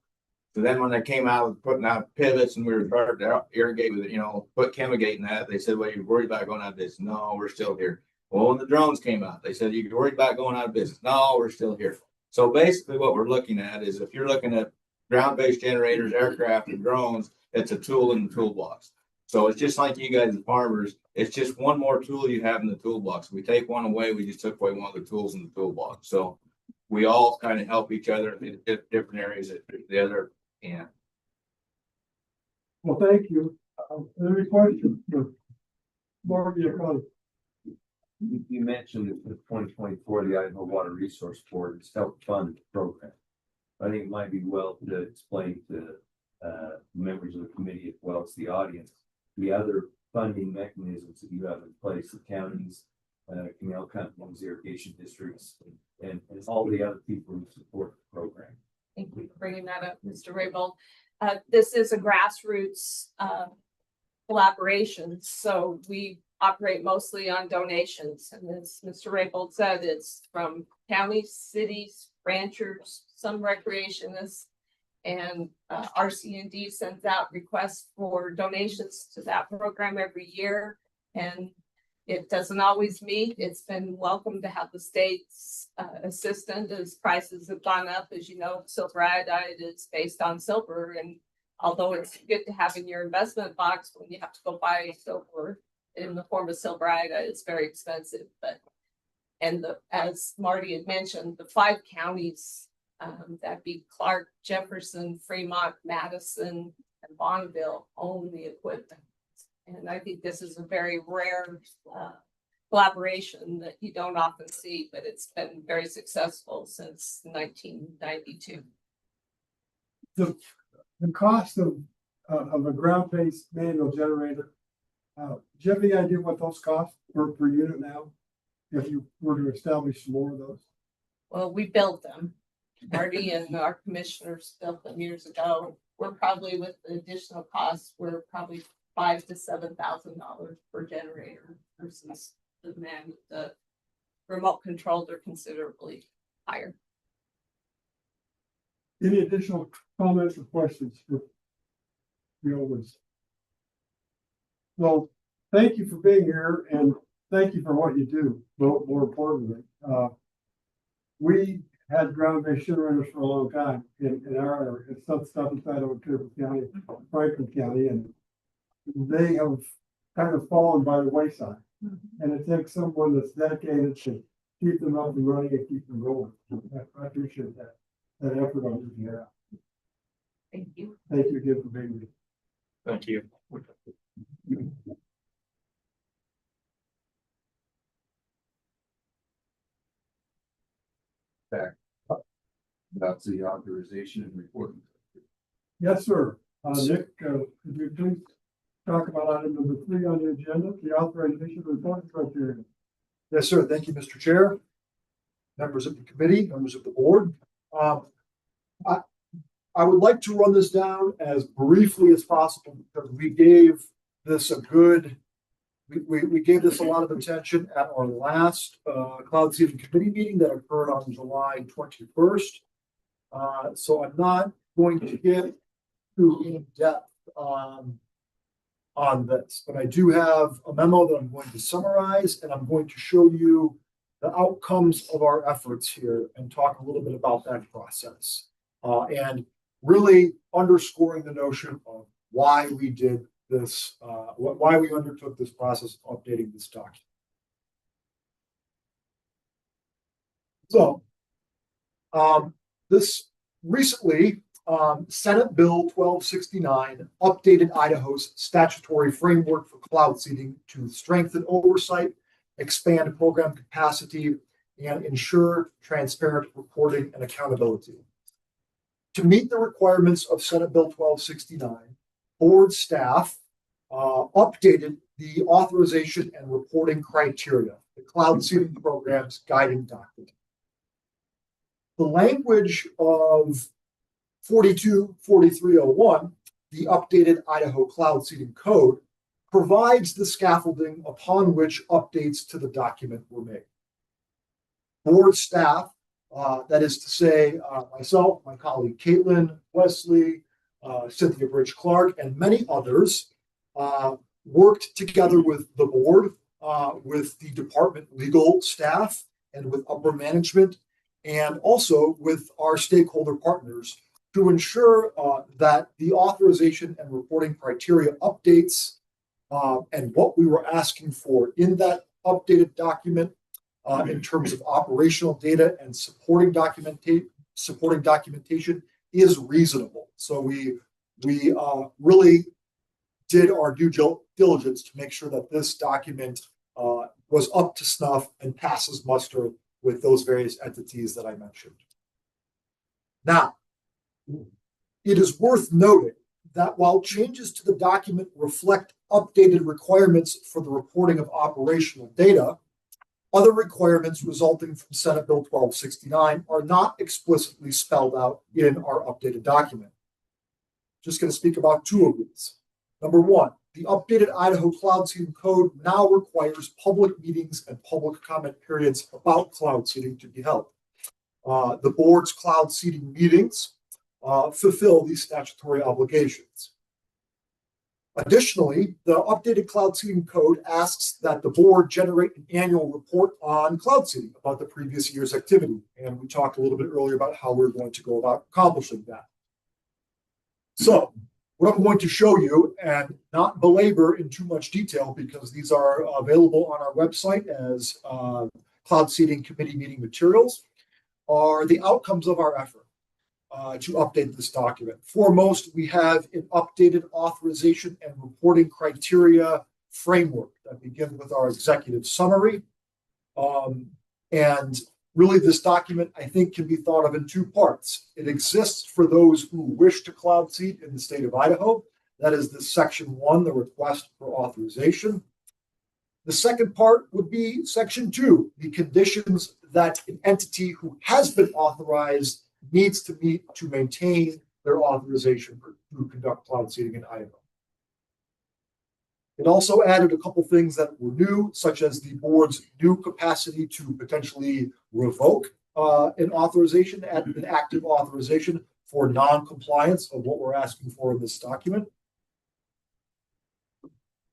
So then when they came out with putting out pivots and we were starting to irrigate with it, put chemigate in that, they said, well, you're worried about going out of business. No, we're still here. Well, when the drones came out, they said, you're worried about going out of business. No, we're still here. So basically what we're looking at is if you're looking at ground-based generators, aircraft, and drones, it's a tool in the toolbox. So it's just like you guys as farmers, it's just one more tool you have in the toolbox. If we take one away, we just took away one of the tools in the toolbox. So we all kind of help each other in different areas that the other can. Well, thank you. Any questions for Marty or Connie? You mentioned that for 2024, the Idaho Water Resource Board has helped fund the program. I think it might be well to explain to members of the committee as well as the audience the other funding mechanisms that you have in place, the counties, canal companies, irrigation districts, and all the other people who support the program. Thank you for bringing that up, Mr. Raybould. This is a grassroots collaboration, so we operate mostly on donations. And as Mr. Raybould said, it's from counties, cities, ranchers, some recreationists, and RC&D sends out requests for donations to that program every year. And it doesn't always meet. It's been welcome to have the state's assistance as prices have gone up. As you know, silver iodide is based on silver. And although it's good to have in your investment box, when you have to go buy silver in the form of silver iodide, it's very expensive. But as Marty had mentioned, the 5 counties, that'd be Clark, Jefferson, Fremont, Madison, and Bonneville, own the equipment. And I think this is a very rare collaboration that you don't often see, but it's been very successful since 1992. The cost of a ground-based manual generator, do you have any idea what those cost per unit now, if you were to establish more of those? Well, we built them. Marty and our commissioners built them years ago. we're probably with the additional costs, we're probably $5,000 to $7,000 per generator versus the remote controlled are considerably higher. Any additional comments or questions for the owners? Well, thank you for being here and thank you for what you do. More importantly, we had ground-based generators for a long time in our area. It's some stuff inside of Cleveland County, Franklin County, and they have kind of fallen by the wayside. And it takes someone that's dedicated to keep them up and running and keep them going. I appreciate that effort on your behalf. Thank you. Thank you again for being here. Thank you. About the authorization and reporting. Yes, sir. Nick, could you please talk about item number 3 on the agenda, the authorization of reporting criteria? Yes, sir. Thank you, Mr. Chair. Members of the committee, members of the board. I would like to run this down as briefly as possible because we gave this we gave this a lot of attention at our last cloud seeding committee meeting that occurred on July 21st. So I'm not going to get too in depth on this, but I do have a memo that I'm going to summarize, and I'm going to show you the outcomes of our efforts here and talk a little bit about that process, and really underscoring the notion of why we did this, why we undertook this process of updating this document. So, this recently, Senate Bill 1269 updated Idaho's statutory framework for cloud seeding to strengthen oversight, expand program capacity, and ensure transparent reporting and accountability. To meet the requirements of Senate Bill 1269, board staff updated the authorization and reporting criteria, the cloud seeding program's guiding document. The language of 424301, the updated Idaho Cloud Seeding Code, provides the scaffolding upon which updates to the document were made. Board staff, that is to say, myself, my colleague Caitlin, Wesley, Cynthia Bridge Clark, and many others, worked together with the board, with the department legal staff, and with upper management, and also with our stakeholder partners to ensure that the authorization and reporting criteria updates and what we were asking for in that updated document in terms of operational data and supporting documentation is reasonable. So we really did our due diligence to make sure that this document was up to snuff and passes muster with those various entities that I mentioned. Now, it is worth noting that while changes to the document reflect updated requirements for the reporting of operational data, other requirements resulting from Senate Bill 1269 are not explicitly spelled out in our updated document. Just going to speak about 2 of these. Number 1, the updated Idaho Cloud Seeding Code now requires public meetings and public comment periods about cloud seeding to be held. The board's cloud seeding meetings fulfill these statutory obligations. Additionally, the updated Cloud Seeding Code asks that the board generate an annual report on cloud seeding about the previous year's activity. And we talked a little bit earlier about how we're going to go about accomplishing that. So, what I'm going to show you, and not belabor in too much detail because these are available on our website as Cloud Seeding Committee meeting materials, are the outcomes of our effort to update this document. Foremost, we have an updated authorization and reporting criteria framework that begins with our executive summary. And really, this document, I think, can be thought of in 2 parts. It exists for those who wish to cloud seed in the state of Idaho. That is the section 1, the request for authorization. The second part would be section 2, the conditions that an entity who has been authorized needs to meet to maintain their authorization to conduct cloud seeding in Idaho. It also added a couple things that were new, such as the board's new capacity to potentially revoke an authorization, add an active authorization for non-compliance of what we're asking for in this document.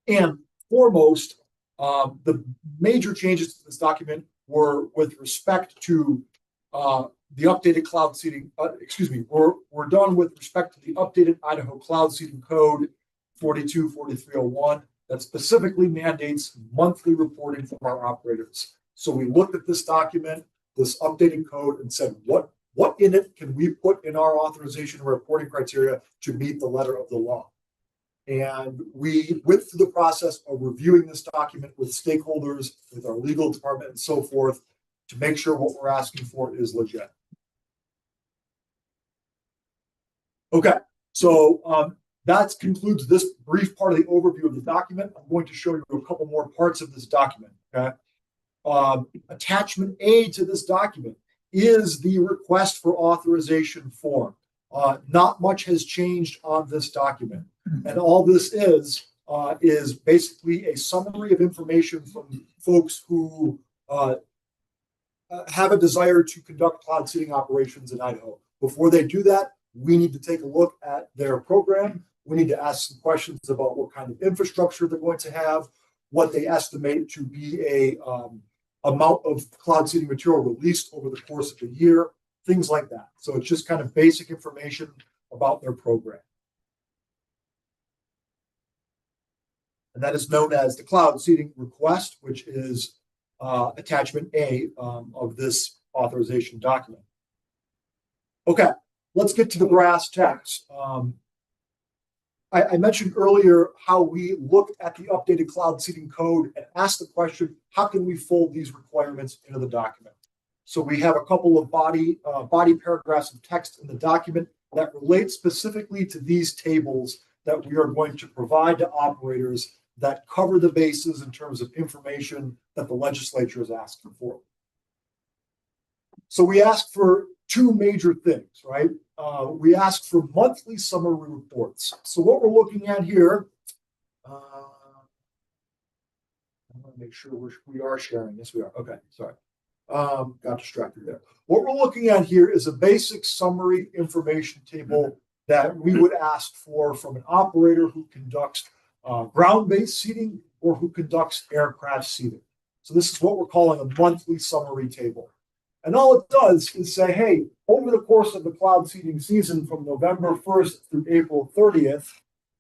And foremost, the major changes to this document were with respect to the updated cloud seeding, we're done with respect to the updated Idaho cloud seeding code 424301 that specifically mandates monthly reporting from our operators. So we looked at this document, this updated code, and said, what in it can we put in our authorization and reporting criteria to meet the letter of the law? And we went through the process of reviewing this document with stakeholders, with our legal department and so forth, to make sure what we're asking for is legit. Okay, so that concludes this brief part of the overview of the document. I'm going to show you a couple more parts of this document. Okay, attachment A to this document is the request for authorization form. Not much has changed on this document, and all this is basically a summary of information from folks who have a desire to conduct cloud seeding operations in Idaho. Before they do that, we need to take a look at their program. We need to ask some questions about what kind of infrastructure they're going to have, what they estimate to be a amount of cloud seeding material released over the course of a year, things like that. So it's just kind of basic information about their program. And that is known as the cloud seeding request, which is attachment A of this authorization document. Okay, let's get to the brass tacks. I mentioned earlier how we looked at the updated cloud seeding code and asked the question, how can we fold these requirements into the document? So we have a couple of body paragraphs of text in the document that relate specifically to these tables that we are going to provide to operators that cover the bases in terms of information that the legislature is asking for. So we ask for two major things, right? We ask for monthly summary reports. So what we're looking at here, I want to make sure we are sharing. Yes, we are. Okay, sorry. Got distracted there. What we're looking at here is a basic summary information table that we would ask for from an operator who conducts ground-based seeding or who conducts aircraft seeding. So this is what we're calling a monthly summary table. And all it does is say, hey, over the course of the cloud seeding season from November 1st through April 30th,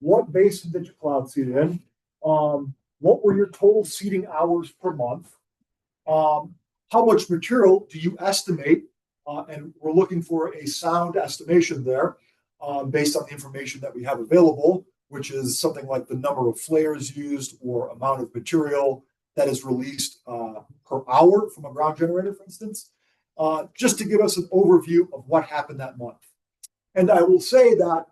what basin did you cloud seed in? What were your total seeding hours per month? How much material do you estimate? And we're looking for a sound estimation there based on the information that we have available, which is something like the number of flares used or amount of material that is released per hour from a ground generator, for instance. Just to give us an overview of what happened that month. And I will say that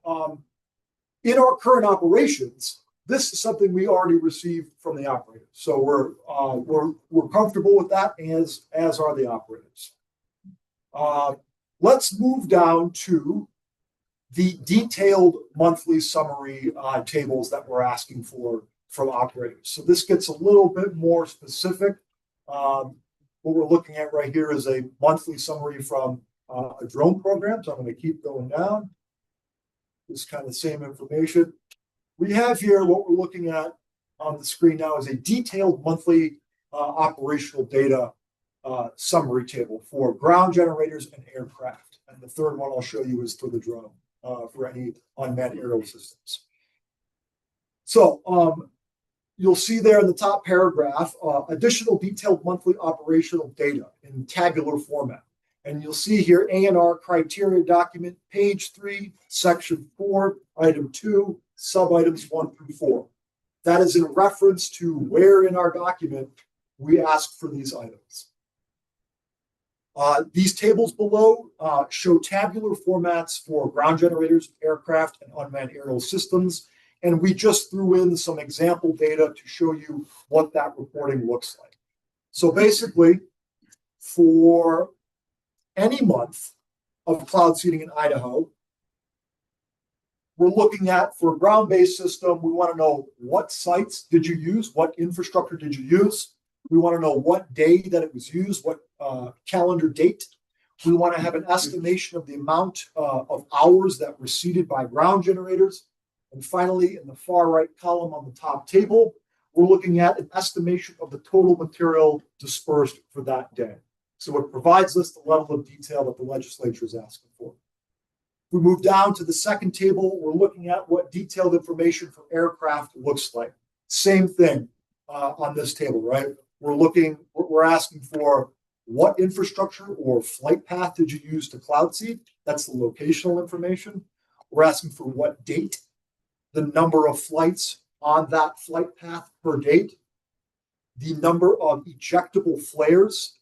in our current operations, this is something we already received from the operators. So we're comfortable with that, as are the operators. Let's move down to the detailed monthly summary tables that we're asking for from operators. So this gets a little bit more specific. What we're looking at right here is a monthly summary from a drone program. So I'm going to keep going down. This kind of same information. We have here what we're looking at on the screen now is a detailed monthly operational data summary table for ground generators and aircraft. And the third one I'll show you is for the drone, for any unmanned aerial systems. So you'll see there in the top paragraph, additional detailed monthly operational data in tabular format. And you'll see here ANR criteria document, page 3, section 4, item 2, sub-items 1 through 4. That is in reference to where in our document we ask for these items. These tables below show tabular formats for ground generators, aircraft, and unmanned aerial systems. And we just threw in some example data to show you what that reporting looks like. So basically, for any month of cloud seeding in Idaho, we're looking at for a ground-based system, we want to know what sites did you use? What infrastructure did you use? We want to know what day that it was used, what calendar date. We want to have an estimation of the amount of hours that were seeded by ground generators. And finally, in the far right column on the top table, we're looking at an estimation of the total material dispersed for that day. So it provides us the level of detail that the legislature is asking for. We move down to the second table, we're looking at what detailed information for aircraft looks like. Same thing on this table, right? We're asking for what infrastructure or flight path did you use to cloud seed? That's the locational information. We're asking for what date, the number of flights on that flight path per date, the number of ejectable flares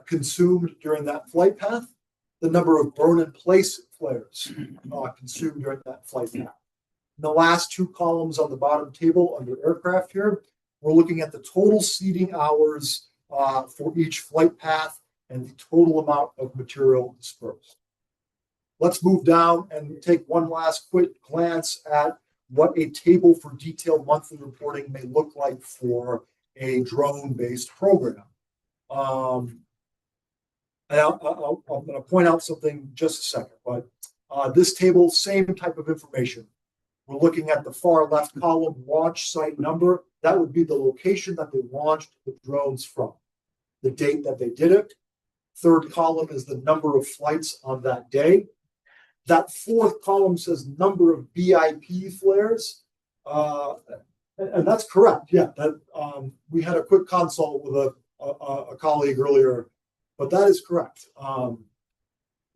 consumed during that flight path, the number of burn-in-place flares consumed during that flight path. In the last two columns on the bottom table under aircraft here, we're looking at the total seeding hours for each flight path and the total amount of material dispersed. Let's move down and take one last quick glance at what a table for detailed monthly reporting may look like for a drone-based program. And I'm going to point out something in just a second, but this table, same type of information. We're looking at the far left column, launch site number. That would be the location that they launched the drones from, the date that they did it. Third column is the number of flights on that day. That fourth column says number of BIP flares. And that's correct. Yeah, that we had a quick consult with a colleague earlier, but that is correct.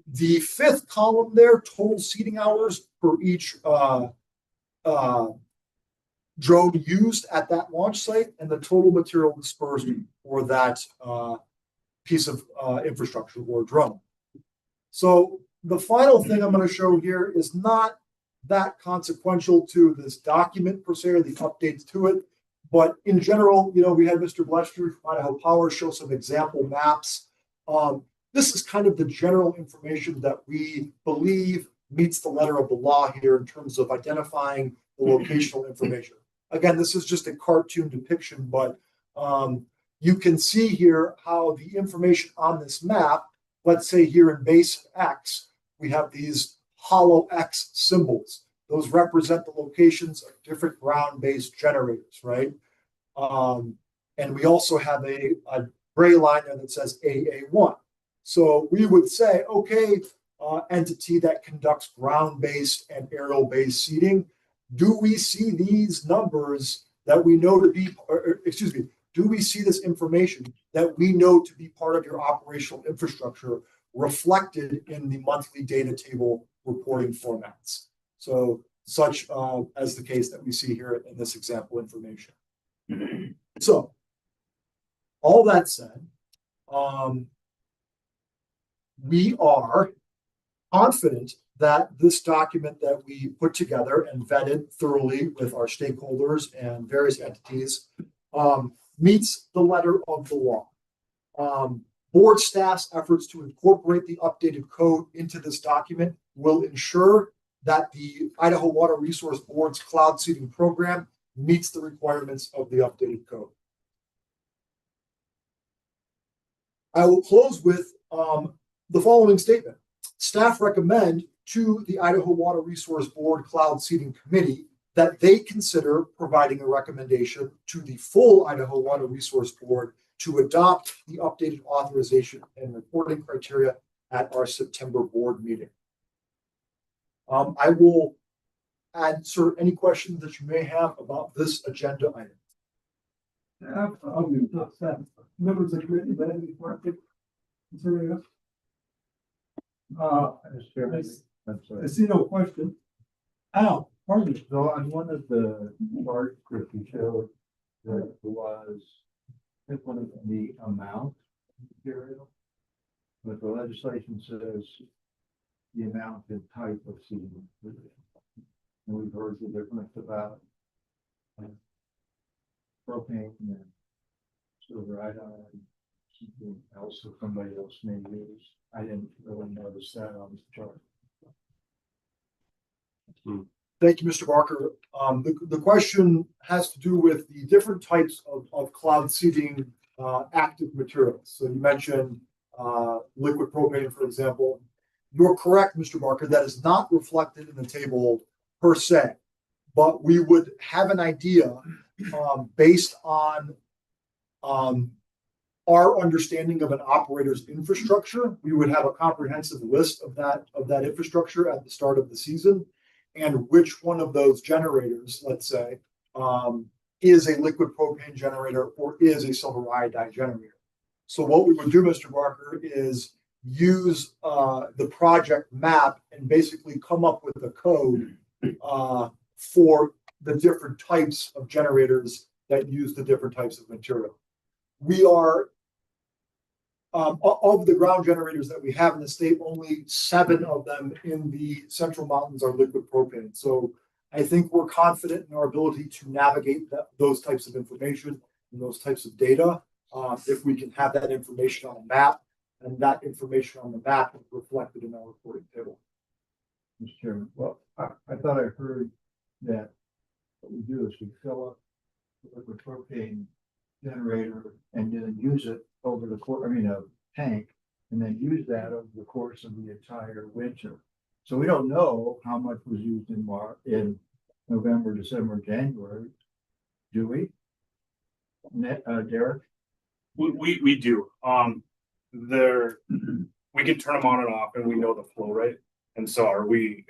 The fifth column there, total seating hours per each drone used at that launch site, and the total material dispersed for that piece of infrastructure or drone. So the final thing I'm going to show here is not that consequential to this document per se, or the updates to it. But in general, we had Mr. Blester from Idaho Power show some example maps. This is kind of the general information that we believe meets the letter of the law here in terms of identifying the locational information. Again, this is just a cartoon depiction, but you can see here how the information on this map, let's say here in base X, we have these hollow X symbols. Those represent the locations of different ground-based generators, right? And we also have a gray line there that says AA1. So we would say, okay, entity that conducts ground-based and aerial-based seeding, do we see these numbers that we know to be, do we see this information that we know to be part of your operational infrastructure reflected in the monthly data table reporting formats? So such as the case that we see here in this example information. So all that said, we are confident that this document that we put together and vetted thoroughly with our stakeholders and various entities meets the letter of the law. Board staff's efforts to incorporate the updated code into this document will ensure that the Idaho Water Resource Board's cloud seeding program meets the requirements of the updated code. I will close with the following statement. Staff recommend to the Idaho Water Resource Board Cloud Seeding Committee that they consider providing a recommendation to the full Idaho Water Resource Board to adopt the updated authorization and reporting criteria at our September board meeting. I will answer any questions that you may have about this agenda item. Members of the committee, that any questions concerning this? I'm sorry. I see no question. Al, pardon me. So on one of the charts that you showed, there was the amount of material, but the legislation says the amount and type of seeding. And we've heard the difference about propane and silver iodine, something else that somebody else may use. I didn't really notice that on the chart. Thank you, Mr. Barker. The question has to do with the different types of cloud seeding active materials. So you mentioned liquid propane, for example. You're correct, Mr. Barker, that is not reflected in the table per se, but we would have an idea based on our understanding of an operator's infrastructure. We would have a comprehensive list of that infrastructure at the start of the season, and which one of those generators, let's say, is a liquid propane generator or is a silver iodide generator. So what we would do, Mr. Barker, is use the project map and basically come up with a code for the different types of generators that use the different types of material. We are, of the ground generators that we have in the state, only 7 of them in the Central Mountains are liquid propane. So I think we're confident in our ability to navigate those types of information and those types of data if we can have that information on a map, and that information on the map is reflected in our reporting table. Mr. Chairman, well, I thought I heard that what we do is we fill up the liquid propane generator and then use it over the course, a tank, and then use that over the course of the entire winter. So we don't know how much was used in November, December, January, do we? Derek? We do. We can turn them on and off, and we know the flow rate. And so we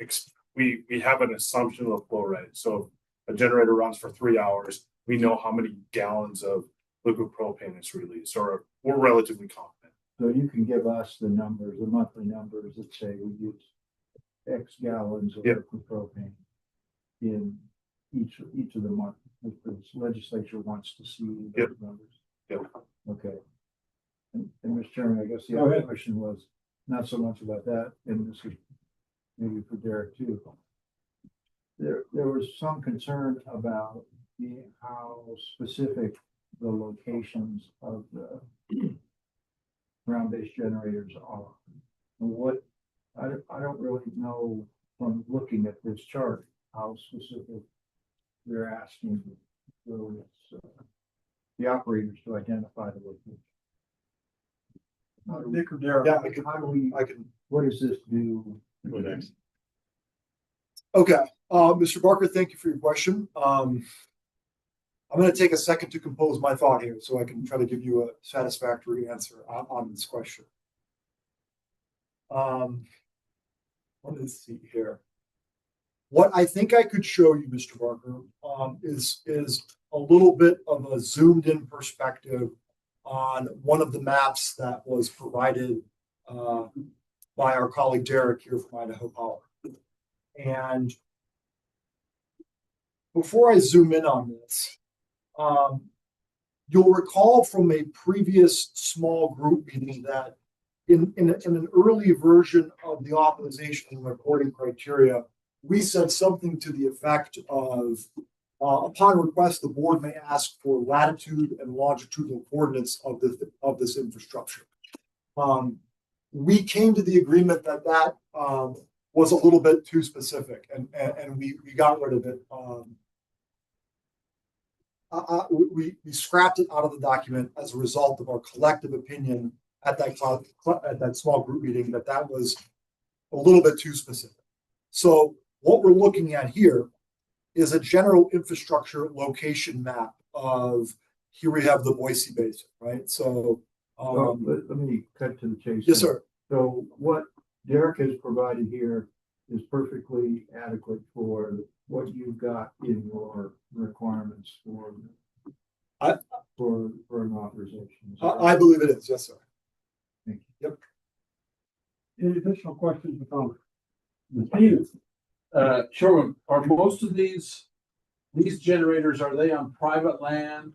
have an assumption of the flow rate. So if a generator runs for 3 hours, we know how many gallons of liquid propane is released, or we're relatively confident. So you can give us the numbers, the monthly numbers that say we use X gallons of liquid propane in each of the months. If the legislature wants to see those numbers. Yep. Okay. And Mr. Chairman, I guess the other question was not so much about that, and this is maybe for Derek too. There was some concern about how specific the locations of the ground-based generators are. And what I don't really know from looking at this chart how specific they're asking the operators to identify the location. Nick or Derek? Yeah, what does this do for them? Okay, Mr. Barker, thank you for your question. I'm going to take a second to compose my thought here so I can try to give you a satisfactory answer on this question. Let me see here. What I think I could show you, Mr. Barker, is a little bit of a zoomed in perspective on one of the maps that was provided by our colleague Derek here from Idaho Power. And before I zoom in on this, you'll recall from a previous small group meeting that in an early version of the authorization and reporting criteria, we said something to the effect of, upon request, the board may ask for latitude and longitudinal coordinates of this infrastructure. We came to the agreement that was a little bit too specific, and we got rid of it. We scrapped it out of the document as a result of our collective opinion at that small group meeting that was a little bit too specific. So what we're looking at here is a general infrastructure location map of, here we have the Boise Basin, right? So let me cut to the chase. Yes, sir. So what Derek has provided here is perfectly adequate for what you've got in your requirements for an authorization. I believe it is. Yes, sir. Thank you. Yep. Any additional questions or comments? Sure. Are most of these generators, are they on private land,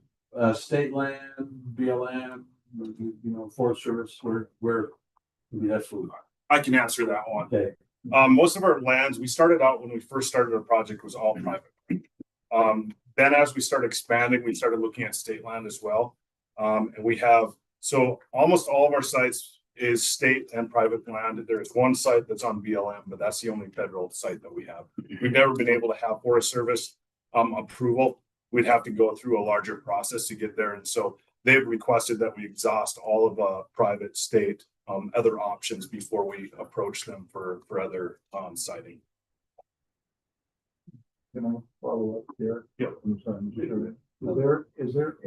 state land, BLM, Forest Service, where that's what we are? I can answer that one. Okay. Most of our lands, we started out when we first started our project, was all private. Then as we started expanding, we started looking at state land as well. And we have, so almost all of our sites is state and private land. There's one site that's on BLM, but that's the only federal site that we have. We've never been able to have Forest Service approval. We'd have to go through a larger process to get there. And so they've requested that we exhaust all of private, state, other options before we approach them for other siting. Can I follow up there? Yep. I'm sorry, I'm sure. Is there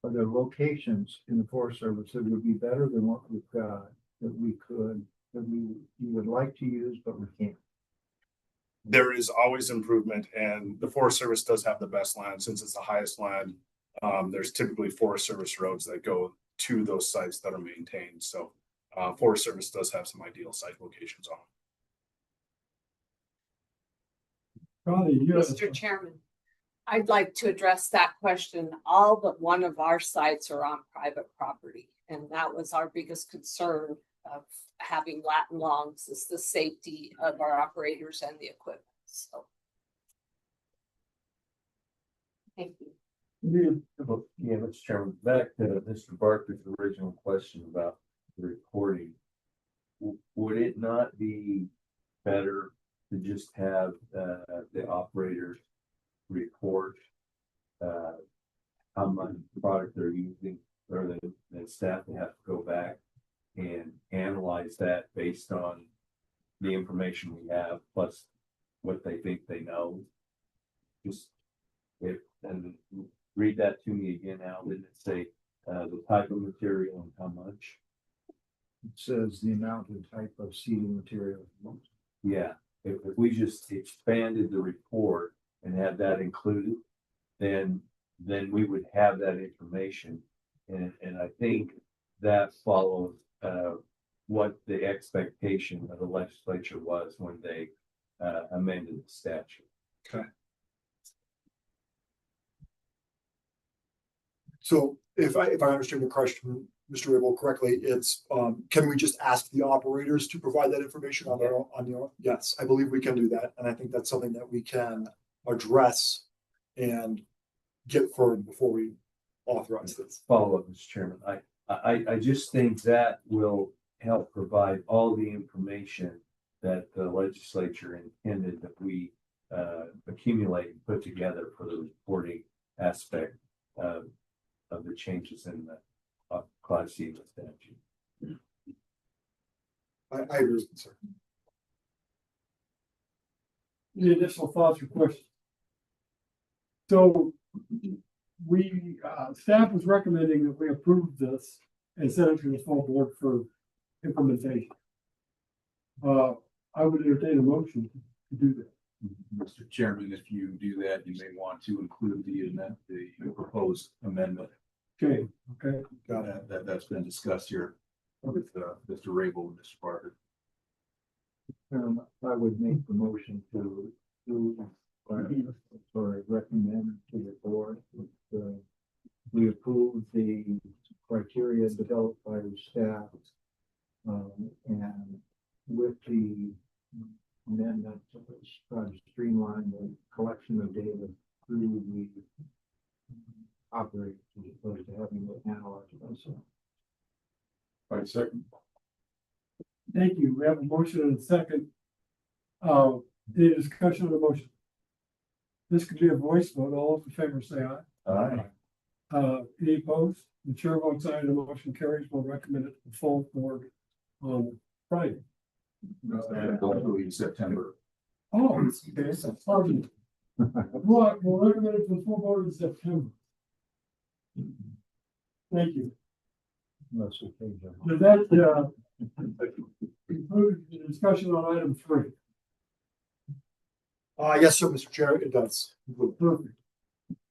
are there locations in the Forest Service that would be better than what we've got, that we would like to use, but we can't? There is always improvement, and the Forest Service does have the best land since it's the highest land. There's typically Forest Service roads that go to those sites that are maintained. So Forest Service does have some ideal site locations on them. Connie, you have- Mr. Chairman, I'd like to address that question. All but one of our sites are on private property, and that was our biggest concern of having Latin longs, is the safety of our operators and the equipment. So. Thank you. Yeah, Mr. Chairman, back to Mr. Barker's original question about the reporting. Would it not be better to just have the operators report how much product they're using, or the staff to have to go back and analyze that based on the information we have, plus what they think they know? Just and read that to me again, Al. Didn't it say the type of material and how much? It says the amount and type of seeding material. Yeah, if we just expanded the report and had that included, then we would have that information. And I think that follows what the expectation of the legislature was when they amended the statute. Okay. So if I understand the question, Mr. Raybould, correctly, it's, can we just ask the operators to provide that information on their own? Yes, I believe we can do that. And I think that's something that we can address and get forward before we authorize this. Follow up, Mr. Chairman. I just think that will help provide all the information that the legislature intended that we accumulate and put together for the reporting aspect of the changes in the Class C statute. I agree with you, sir. Any additional thoughts or questions? So we, staff was recommending that we approve this and send it to the full board for implementation. I would entertain a motion to do that. Mr. Chairman, if you do that, you may want to include the proposed amendment. Okay, Got it. That's been discussed here with Mr. Raybould and Mr. Parker. I would make the motion to recommend to the board that we approve the criteria developed by the staff, and with the amendment to try to streamline the collection of data through the operators as opposed to having it analyzed myself. Right, second. thank you. We have a motion and a second. Any discussion on the motion? This could be a voice vote. All in favor say aye. Aye. Any opposed? The chair votes aye, the motion carries. We'll recommend it to the full board on Friday. In September. Oh, okay, pardon. We'll recommend it to the full board in September. Thank you. That's okay, John. Does that conclude the discussion on item 3? Yes, sir, Mr. Chair, it does. Perfect.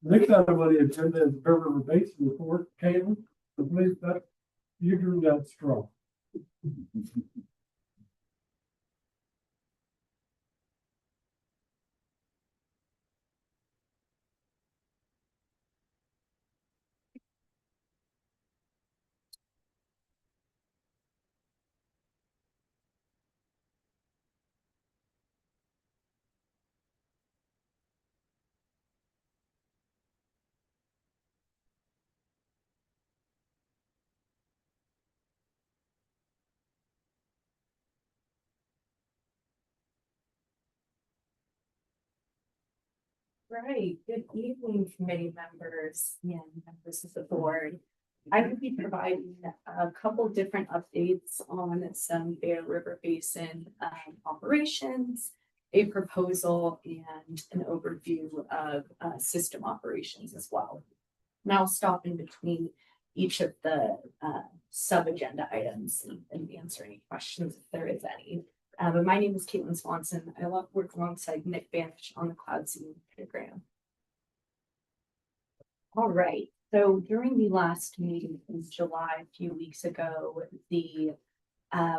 Next item on the agenda is Bear River Basin report. Caitlin, please, that you drew that straw. Right, good evening, committee members and members of the board. I will be providing a couple different updates on some Bear River Basin operations, a proposal, and an overview of system operations as well. And I'll stop in between each of the sub-agenda items and answer any questions if there is any. But my name is Caitlin Swanson. I work alongside Nick Banish on the Cloud Seeding program. All right, so during the last meeting in July, a few weeks ago, the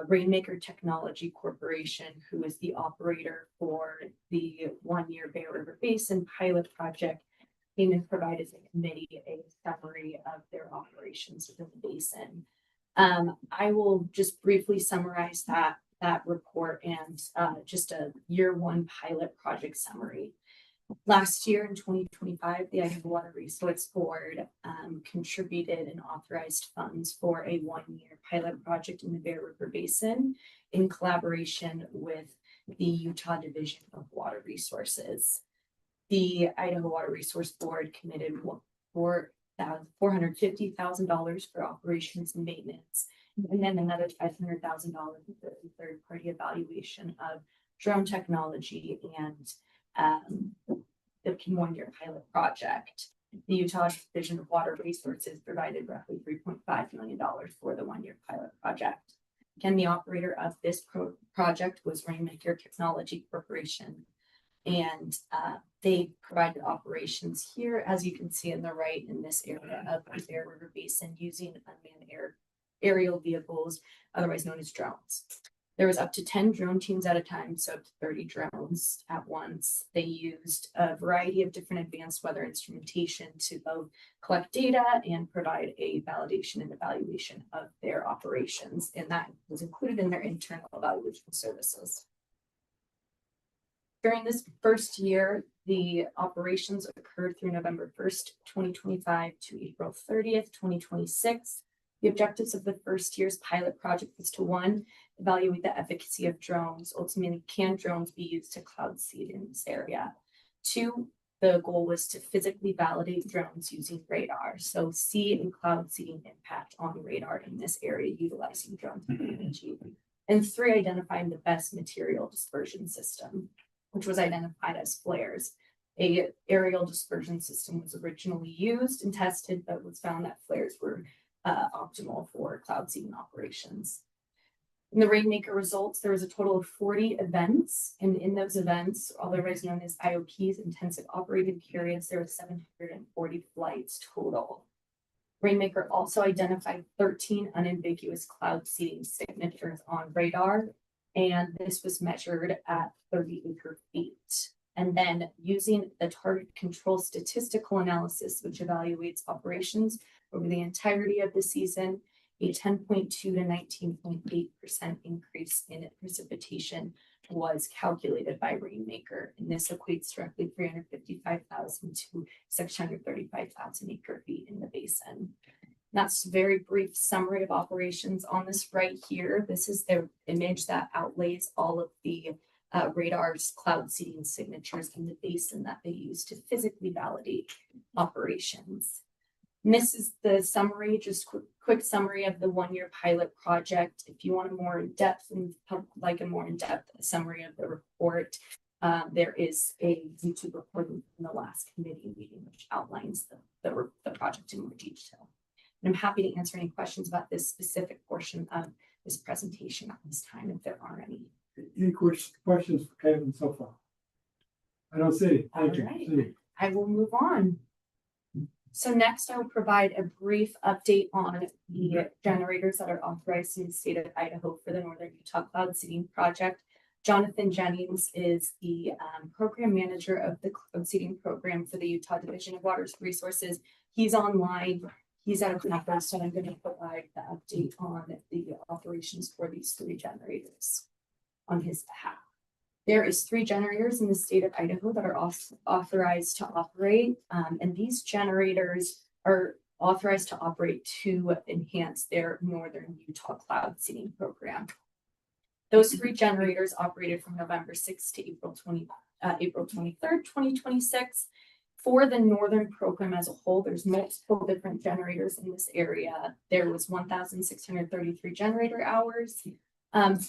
Rainmaker Technology Corporation, who is the operator for the one-year Bear River Basin pilot project, came and provided the committee a summary of their operations within the basin. I will just briefly summarize that report and just a year one pilot project summary. Last year in 2025, the Idaho Water Resource Board contributed and authorized funds for a one-year pilot project in the Bear River Basin in collaboration with the Utah Division of Water Resources. The Idaho Water Resource Board committed $450,000 for operations and maintenance, and then another $500,000 for the third-party evaluation of drone technology and the one-year pilot project. The Utah Division of Water Resources provided roughly $3.5 million for the one-year pilot project. Again, the operator of this project was Rainmaker Technology Corporation, and they provided operations here, as you can see in the right, in this area of the Bear River Basin using unmanned aerial vehicles, otherwise known as drones. There was up to 10 drone teams at a time, so up to 30 drones at once. They used a variety of different advanced weather instrumentation to both collect data and provide a validation and evaluation of their operations, and that was included in their internal evaluation services. During this first year, the operations occurred through November 1st, 2025 to April 30th, 2026. The objectives of the first year's pilot project was to, one, evaluate the efficacy of drones. Ultimately, can drones be used to cloud seed in this area? Two, the goal was to physically validate drones using radar. So seed and cloud seeding impact on radar in this area utilizing drone technology. And three, identifying the best material dispersion system, which was identified as flares. A aerial dispersion system was originally used and tested, but was found that flares were optimal for cloud seeding operations. In the Rainmaker results, there was a total of 40 events, and in those events, otherwise known as IOPs, intensive operating periods, there were 740 flights total. Rainmaker also identified 13 unambiguous cloud seeding signatures on radar, and this was measured at 30 acre feet. And then using the target control statistical analysis, which evaluates operations over the entirety of the season, a 10.2 to 19.8% increase in precipitation was calculated by Rainmaker. And this equates to roughly 355,000 to 635,000 acre feet in the basin. That's a very brief summary of operations on this right here. This is the image that outlays all of the radar's cloud seeding signatures in the basin that they use to physically validate operations. And this is the summary, just quick summary of the one-year pilot project. If you want a more in-depth and like a more in-depth summary of the report, there is a YouTube recording from the last committee meeting, which outlines the project in more detail. And I'm happy to answer any questions about this specific portion of this presentation at this time, if there are any. Any questions for Kevin so far? I don't see. Thank you. Right. I will move on. So next, I will provide a brief update on the generators that are authorized in the state of Idaho for the Northern Utah Cloud Seeding Project. Jonathan Jennings is the program manager of the cloud seeding program for the Utah Division of Water Resources. He's online. He's at a conference, so I'm going to provide the update on the operations for these three generators on his behalf. There is 3 generators in the state of Idaho that are authorized to operate, and these generators are authorized to operate to enhance their Northern Utah Cloud Seeding program. Those 3 generators operated from November 6th to April 23rd, 2026, For the northern program as a whole, there's multiple different generators in this area. There was 1,633 generator hours.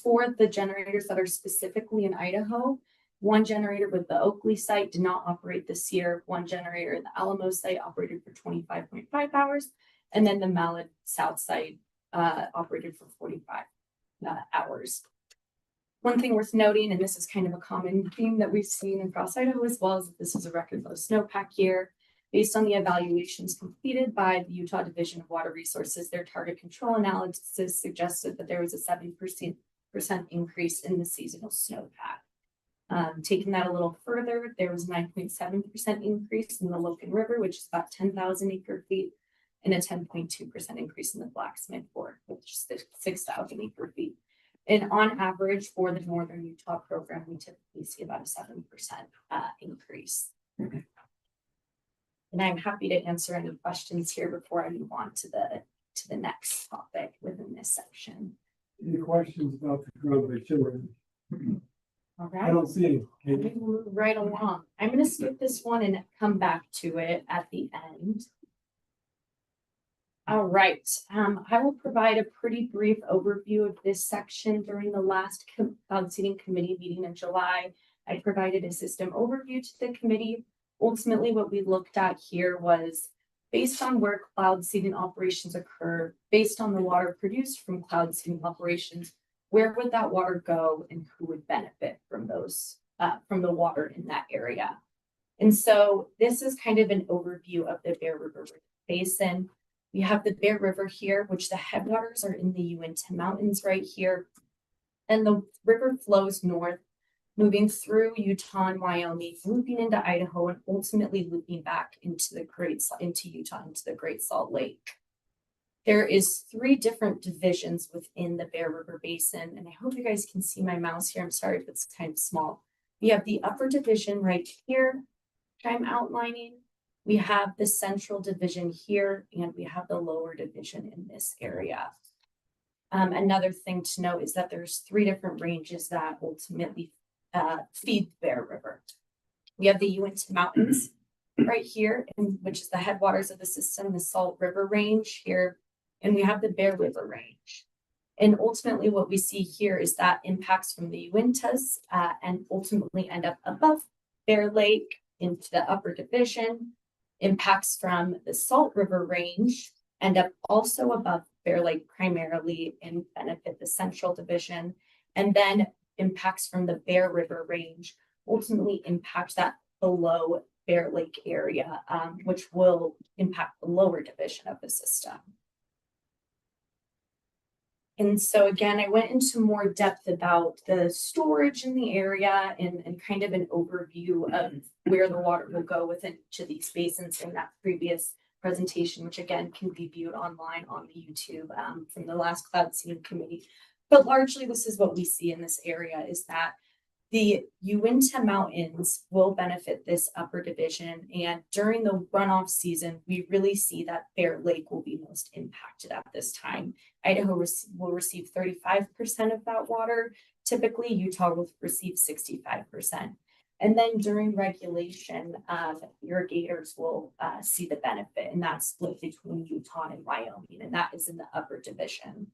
For the generators that are specifically in Idaho, one generator with the Oakley site did not operate this year. One generator in the Alamo site operated for 25.5 hours. And then the Mallet South site operated for 45 hours. One thing worth noting, and this is kind of a common theme that we've seen across Idaho as well, is that this is a record low snowpack year. Based on the evaluations completed by the Utah Division of Water Resources, their target control analysis suggested that there was a 7% increase in the seasonal snowpack. Taking that a little further, there was 9.7% increase in the Logan River, which is about 10,000 acre feet, and a 10.2% increase in the Blacksmith Fork, which is 6,000 acre feet. And on average for the Northern Utah program, we typically see about a 7% increase. And I'm happy to answer any questions here before I move on to the next topic within this section. Any questions about the ground generator? All I right. don't see any. We'll move right along. I'm going to skip this one and come back to it at the end. All right, I will provide a pretty brief overview of this section. During the last cloud seeding committee meeting in July, I provided a system overview to the committee. Ultimately, what we looked at here was based on where cloud seeding operations occur, based on the water produced from cloud seeding operations, where would that water go and who would benefit from those, from the water in that area. And so this is kind of an overview of the Bear River Basin. We have the Bear River here, which the headwaters are in the Uinta Mountains right here. And the river flows north, moving through Utah and Wyoming, looping into Idaho, and ultimately looping back into Utah, into the Great Salt Lake. There is 3 different divisions within the Bear River Basin, and I hope you guys can see my mouse here. I'm sorry if it's kind of small. We have the upper division right here, which I'm outlining. We have the central division here, and we have the lower division in this area. Another thing to note is that there's 3 different ranges that ultimately feed the Bear River. We have the Uinta Mountains right here, which is the headwaters of the system, the Salt River Range here, and we have the Bear River Range. And ultimately what we see here is that impacts from the Uintas and ultimately end up above Bear Lake into the upper division. Impacts from the Salt River Range end up also above Bear Lake primarily and benefit the central division. And then impacts from the Bear River Range ultimately impact that below Bear Lake area, which will impact the lower division of the system. And so again, I went into more depth about the storage in the area and kind of an overview of where the water will go within each of these basins in that previous presentation, which again can be viewed online on the YouTube from the last cloud seeding committee. But largely this is what we see in this area is that the Uinta Mountains will benefit this upper division. And during the runoff season, we really see that Bear Lake will be most impacted at this time. Idaho will receive 35% of that water. Typically, Utah will receive 65%. And then during regulation, irrigators will see the benefit, and that's split between Utah and Wyoming, and that is in the upper division.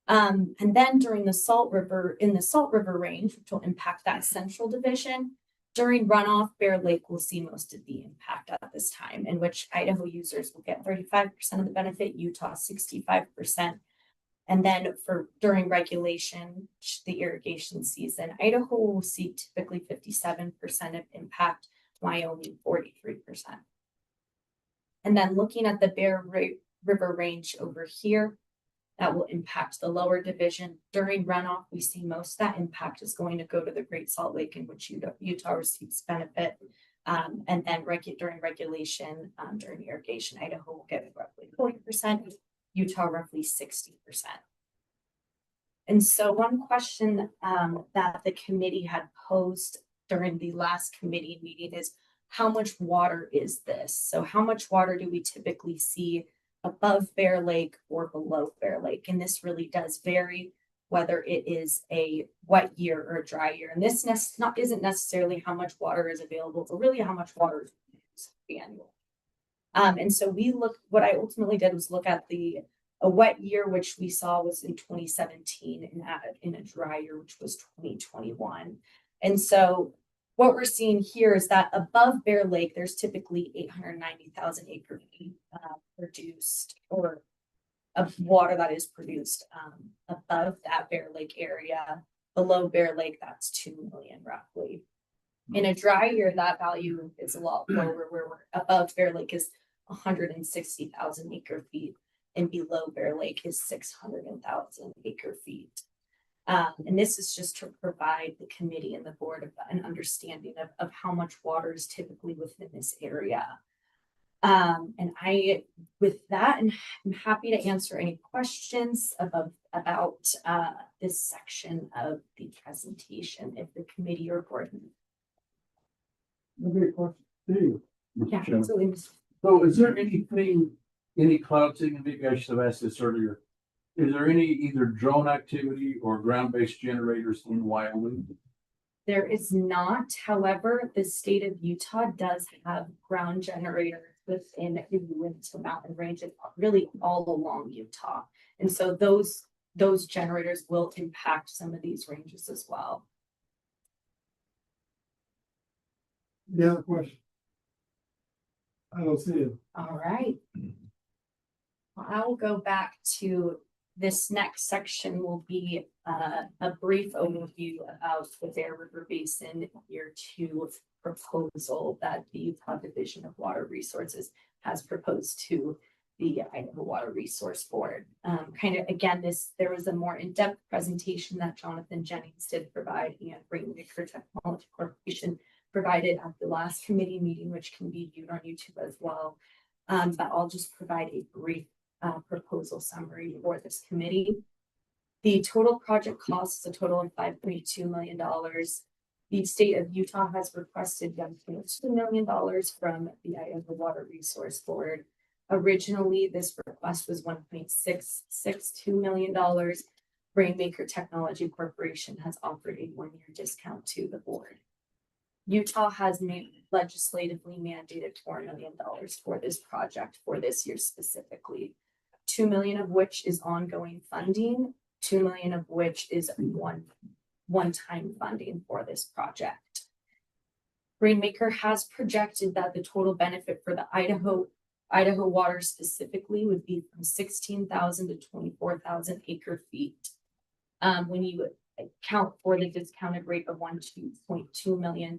And then during the Salt River Range, which will impact that central division, during runoff, Bear Lake will see most of the impact at this time, in which Idaho users will get 35% of the benefit, Utah 65%. And then during regulation, the irrigation season, Idaho will see typically 57% of impact, Wyoming 43%. And then looking at the Bear River Range over here, that will impact the lower division. During runoff, we see most of that impact is going to go to the Great Salt Lake, in which Utah receives benefit. And then during regulation, during irrigation, Idaho will get roughly 40%, Utah roughly 60%. And so one question that the committee had posed during the last committee meeting is, how much water is this? So how much water do we typically see above Bear Lake or below Bear Lake? And this really does vary. whether it is a wet year or a dry year. And this isn't necessarily how much water is available, but really how much water is used annually. And so what I ultimately did was look at a wet year, which we saw was in 2017, and added in a dry year, which was 2021. And so what we're seeing here is that above Bear Lake, there's typically 890,000 acre feet produced, or of water that is produced above that Bear Lake area. Below Bear Lake, that's 2 million roughly. In a dry year, that value is a lot lower, where we're above Bear Lake is 160,000 acre feet, and below Bear Lake is 600,000 acre feet. And this is just to provide the committee and the board an understanding of how much water is typically within this area. And with that, I'm happy to answer any questions about this section of the presentation if the committee or board. Okay, question, Steve. Yeah, Chairman. absolutely. So is there any cloud seeding, maybe I should have asked this earlier. Is there any either drone activity or ground-based generators in Wyoming? There is not, however, the state of Utah does have ground generators within the Uinta Mountain Range and really all along Utah. And so those generators will impact some of these ranges as well. Any other question? I don't see it. All right. Well, I will go back to this next section will be a brief overview about the Bear River Basin Year 2 proposal that the Utah Division of Water Resources has proposed to the Idaho Water Resource Board. There was a more in-depth presentation that Jonathan Jennings did provide, and Raybould Technology Corporation provided at the last committee meeting, which can be viewed on YouTube as well. But I'll just provide a brief proposal summary for this committee. The total project cost is a total of $5.2 million. The state of Utah has requested $1.2 million from the Idaho Water Resource Board. Originally, this request was $1.662 million. Rainmaker Technology Corporation has offered a one-year discount to the board. Utah has legislatively mandated $4 million for this project for this year specifically. $2 million of which is ongoing funding, $2 million of which is one-time funding for this project. Rainmaker has projected that the total benefit for the Idaho water specifically would be from 16,000 to 24,000 acre feet. When you account for the discounted rate of $1.2 million,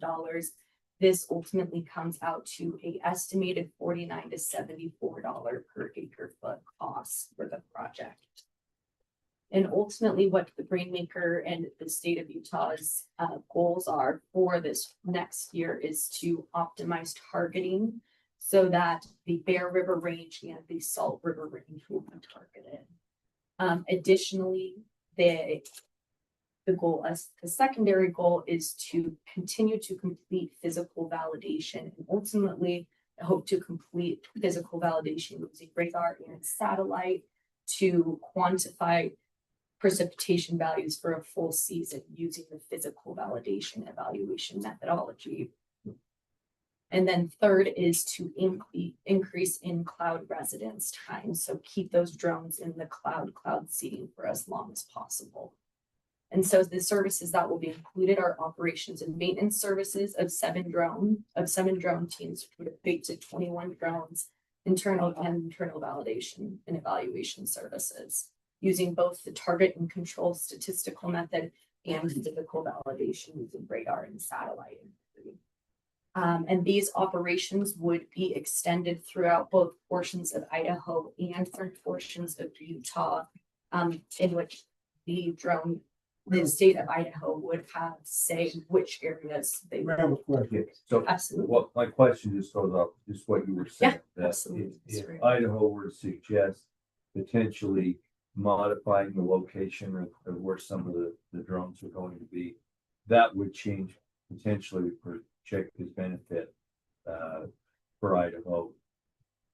this ultimately comes out to an estimated $49 to $74 per acre foot cost for the project. And ultimately, what the Rainmaker and the state of Utah's goals are for this next year is to optimize targeting so that the Bear River Range and the Salt River Range will be targeted. Additionally, the secondary goal is to continue to complete physical validation and ultimately hope to complete physical validation using radar and satellite to quantify precipitation values for a full season using the physical validation evaluation methodology. And then third is to increase in cloud residence time. So keep those drones in the cloud seeding for as long as possible. And so the services that will be included are operations and maintenance services of seven drone teams, which would equate to 21 drones, internal validation and evaluation services, using both the target and control statistical method and physical validation using radar and satellite. And these operations would be extended throughout both portions of Idaho and certain portions of Utah, in which the state of Idaho would have say which areas they would. So Absolutely. what my question just goes up, just what you were saying. Yeah, that absolutely. If That's right. Idaho were to suggest potentially modifying the location of where some of the drones are going to be, that would change potentially projected benefit for Idaho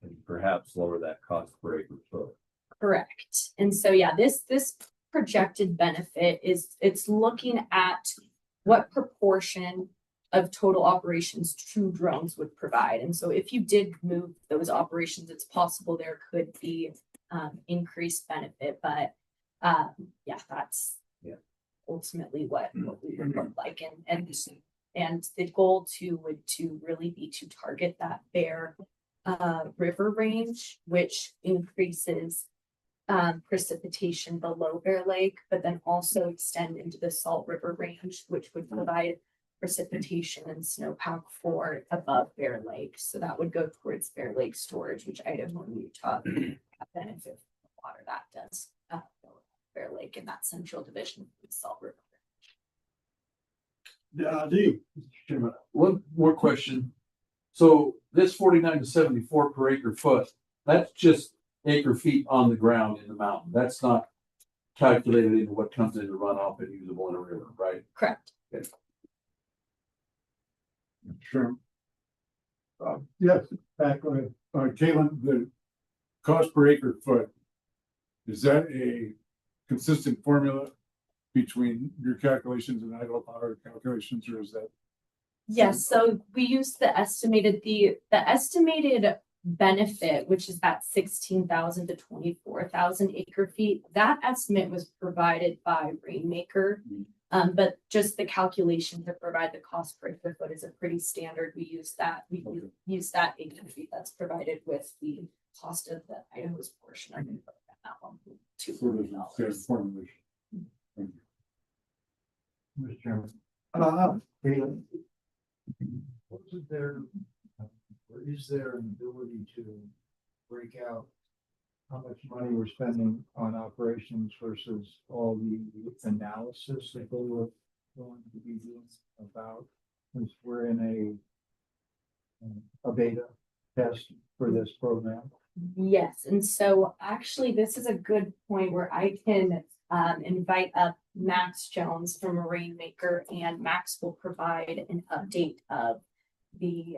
and perhaps lower that cost per acre foot. Correct. And so, yeah, this projected benefit is it's looking at what proportion of total operations true drones would provide. And so if you did move those operations, it's possible there could be increased benefit, but yeah, that's ultimately what we would look like. And the goal would really be to target that Bear River range, which increases precipitation below Bear Lake, but then also extend into the Salt River range, which would provide precipitation and snowpack for above Bear Lake. So that would go towards Bear Lake storage, which Idaho and Utah benefit from the water that does Bear Lake in that central division of the Salt River. One more question. So this 49 to 74 per acre foot, that's just acre feet on the ground in the mountain. That's not calculated into what comes into runoff and usable in a river, right? Correct. Okay. Sure. Yes, back go ahead. Caitlin, the cost per acre foot, is that a consistent formula between your calculations and Idaho Power calculations, or is that? Yes, so we use the estimated benefit, which is that 16,000 to 24,000 acre feet. That estimate was provided by Rainmaker. But just the calculation to provide the cost per acre foot is a pretty standard. We use that acre feet that's provided with the cost of the Idaho's portion of that $1.2 million. Mr. Chairman. Wasn't there, or is there an ability to break out how much money we're spending on operations versus all the analysis that they were going to be doing about, since we're in a beta test for this program? Yes, and so actually this is a good point where I can invite up Max Jones from Rainmaker, and Max will provide an update of the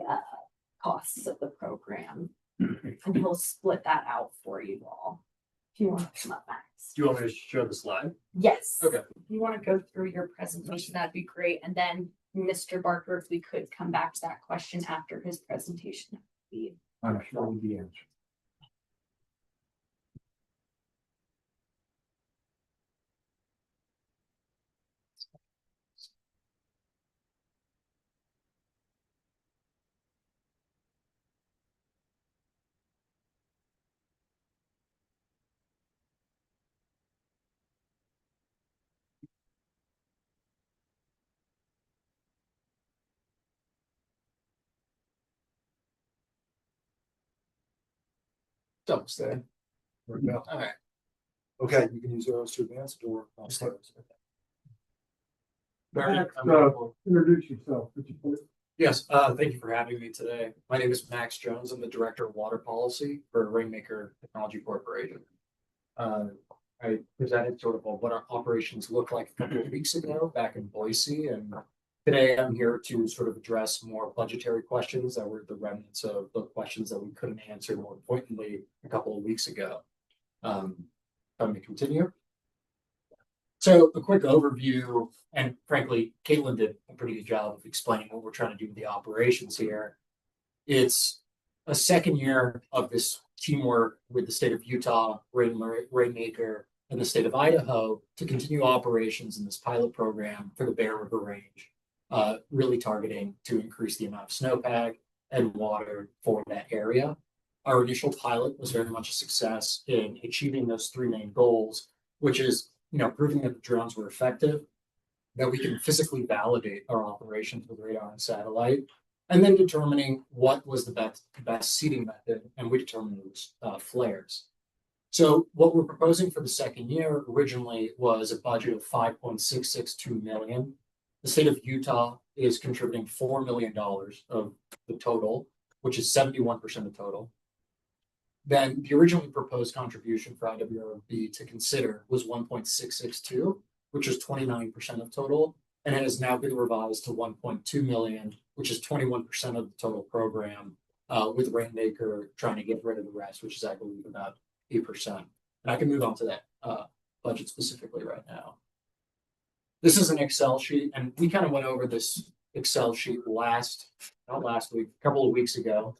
costs of the program. And he'll split that out for you all. If you want to come up, Max. Do you want me to show the slide? Yes. Okay. If you want to go through your presentation, that'd be great. And then Mr. Barker, if we could come back to that question after his presentation. That would be I'm sure we'll be answered. Olmstead. There we go. All right. Okay, you can use arrows to advance or. Introduce yourself. Would you please? Yes, thank you for having me today. My name is Max Jones. I'm the Director of Water Policy for Rainmaker Technology Corporation. I presented sort of what our operations looked like a couple of weeks ago back in Boise, and today I'm here to sort of address more budgetary questions that were the remnants of the questions that we couldn't answer more pointedly a couple of weeks ago. Let me continue. So a quick overview, and frankly, Caitlin did a pretty good job of explaining what we're trying to do with the operations here. It's a second year of this teamwork with the state of Utah, Rainmaker, and the state of Idaho to continue operations in this pilot program for the Bear River Range, really targeting to increase the amount of snowpack and water for that area. Our initial pilot was very much a success in achieving those three main goals, which is, proving that the drones were effective, that we can physically validate our operations with radar and satellite, and then determining what was the best seeding method, and we determined it was flares. So what we're proposing for the second year originally was a budget of $5.662 million. The state of Utah is contributing $4 million of the total, which is 71% of total. Then the originally proposed contribution for IWRB to consider was 1.662, which is 29% of total, and it has now been revised to 1.2 million, which is 21% of the total program, with Rainmaker trying to get rid of the rest, which is, I believe, about 8%. And I can move on to that budget specifically right now. This is an Excel sheet, and we kind of went over this Excel sheet not last week, a couple of weeks ago.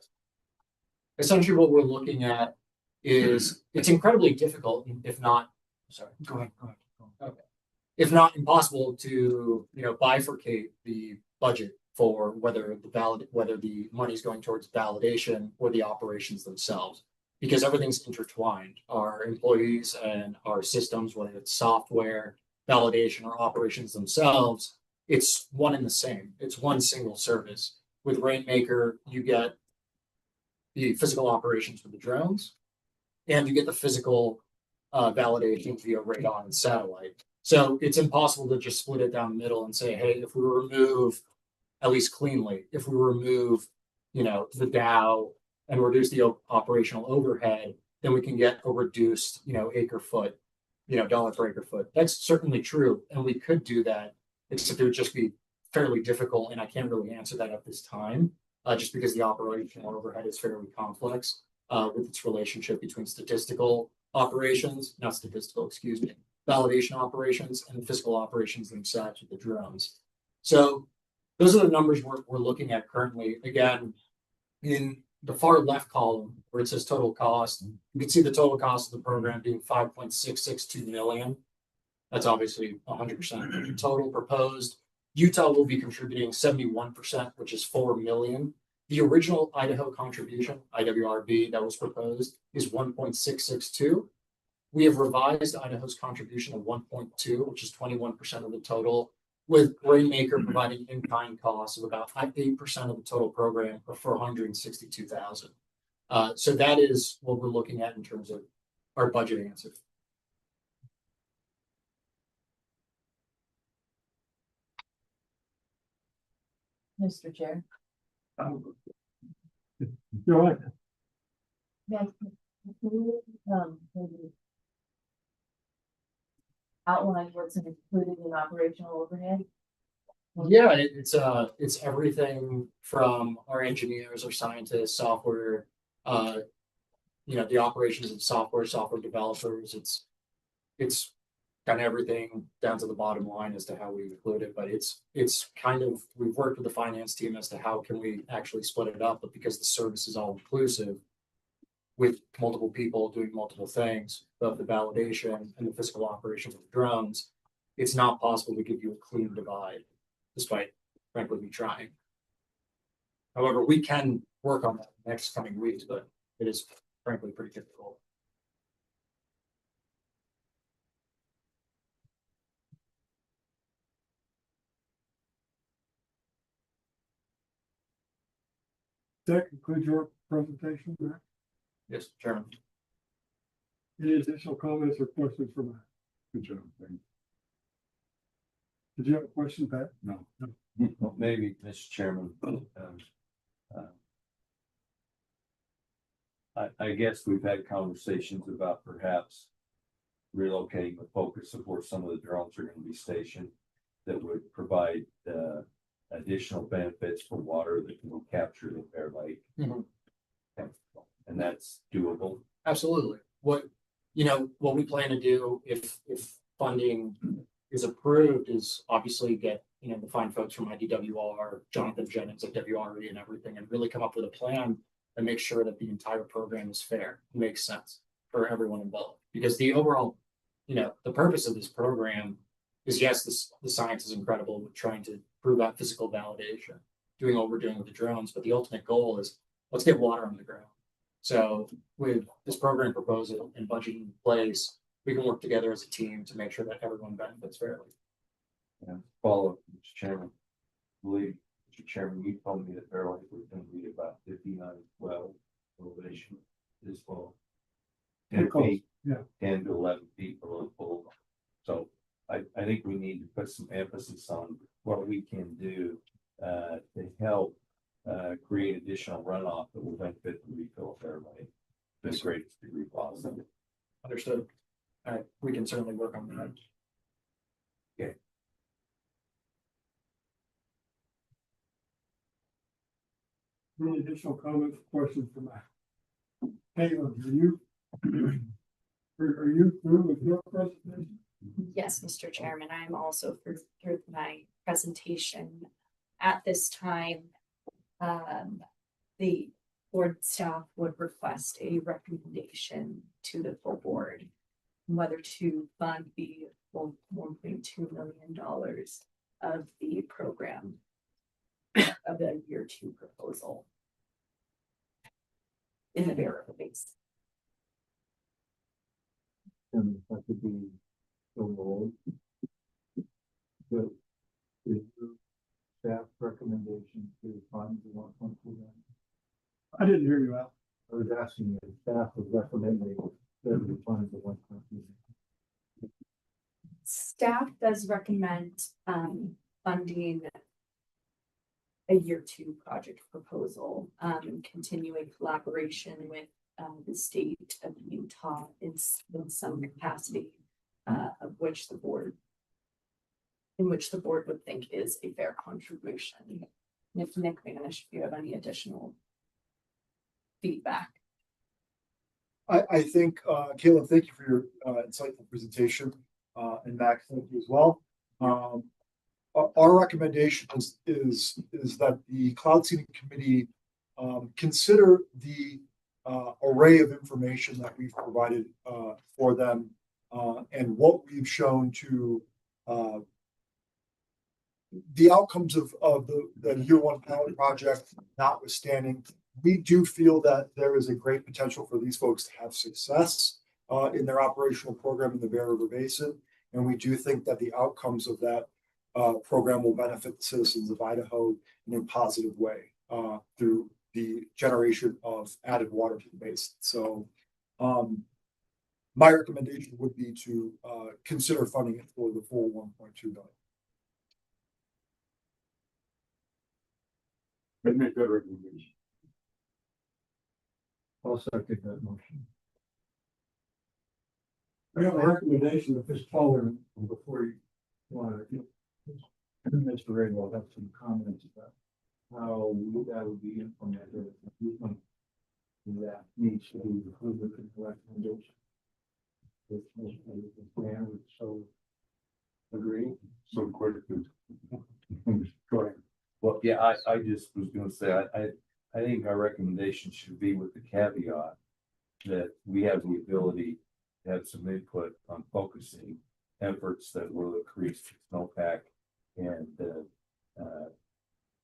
Essentially, what we're looking at is it's incredibly difficult, if not, sorry, go ahead. Okay. If not impossible to, bifurcate the budget for whether the money's going towards validation or the operations themselves, because everything's intertwined. Our employees and our systems, whether it's software, validation, or operations themselves, it's one and the same. It's one single service. With Rainmaker, you get the physical operations with the drones, and you get the physical validation via radar and satellite. So it's impossible to just split it down the middle and say, hey, if we remove, at least cleanly, if we remove, the Dow and reduce the operational overhead, then we can get a reduced, acre foot, dollar per acre foot. That's certainly true. And we could do that, except it would just be fairly difficult. And I can't really answer that at this time, just because the operational overhead is fairly complex with its relationship between validation operations and physical operations themselves with the drones. So those are the numbers we're looking at currently. Again, in the far left column where it says total cost, you can see the total cost of the program being $5.662 million. That's obviously 100% total proposed. Utah will be contributing 71%, which is $4 million. The original Idaho contribution, IWRB, that was proposed is 1.662. We have revised Idaho's contribution to 1.2, which is 21% of the total, with Rainmaker providing in-kind costs of about 8% of the total program, or $462,000. So that is what we're looking at in terms of our budget answer. Mr. Chair. Go ahead. Yes. Maybe outline what's included in operational overhead? Yeah, it's everything from our engineers, our scientists, software, the operations of software developers. It's kind of everything down to the bottom line as to how we include it. But it's kind of, we've worked with the finance team as to how can we actually split it up, but because the service is all inclusive with multiple people doing multiple things, both the validation and the physical operations of the drones, it's not possible to give you a clean divide, despite frankly me trying. However, we can work on that next coming weeks, but it is frankly pretty difficult. That concludes your presentation, Matt. Yes, Chairman. Any additional comments or questions for Matt? Good job. Thank you. Did you have a question, Pat? No. Well, maybe, Mr. Chairman. I guess we've had conversations about perhaps relocating the focus of where some of the drones are going to be stationed that would provide additional benefits for water that can be captured in Bear Lake. Mm-hmm. And that's doable. Absolutely. What we plan to do if funding is approved is obviously get, the fine folks from IDWR, Jonathan Jennings at WRE and everything, and really come up with a plan and make sure that the entire program is fair, makes sense for everyone involved. Because the overall, the purpose of this program is, yes, the science is incredible. We're trying to prove out physical validation, doing what we're doing with the drones, but the ultimate goal is let's get water on the ground. So with this program proposal and budgeting in place, we can work together as a team to make sure that everyone benefits fairly. Yeah. Follow up, Mr. Chairman. I believe, Mr. Chairman, you told me that Bear Lake was going to be about 59 well elevation this fall. 10 feet, yeah. 10 to 11 feet below full. So I think we need to put some emphasis on what we can do to help create additional runoff that will benefit the refill of Bear Lake to the greatest degree possible. Understood. All right, we can certainly work on that. Okay. Any additional comments or questions for Matt? Caitlin, are you? Are you through with your presentation? Yes, Mr. Chairman, I am also through with my presentation. At this time, the board staff would request a recommendation to the full board whether to fund the full $1.2 million of the program of the year 2 proposal in the variable base. And that could be the role. The staff recommendation to fund the 1.2 million. I didn't hear you out. I was asking if staff was recommending that we fund the 1.2 million. Staff does recommend funding a year 2 project proposal, continuing collaboration with the state of Utah in some capacity, of which the board would think is a fair contribution. And if McMahon, if you have any additional feedback. I think, Caleb, thank you for your insightful presentation, and Max, thank you as well. Our recommendation is that the Cloud Seeding Committee consider the array of information that we've provided for them and what we've shown to the outcomes of the year 1 pilot project notwithstanding. We do feel that there is a great potential for these folks to have success in their operational program in the Bear River Basin. And we do think that the outcomes of that program will benefit the citizens of Idaho in a positive way through the generation of added water to the basin. So my recommendation would be to consider funding it for the full $1.2 million. I'd make that recommendation. I'll second that motion. I have a recommendation of this taller before you want to. Mr. Raybould have some comments about how that would be implemented. That needs to be included in the recommendation. Which McMahon would so agree. So quick. Go ahead. Well, yeah, I just was gonna say, I think our recommendation should be with the caveat that we have the ability to have some input on focusing efforts that will increase snowpack and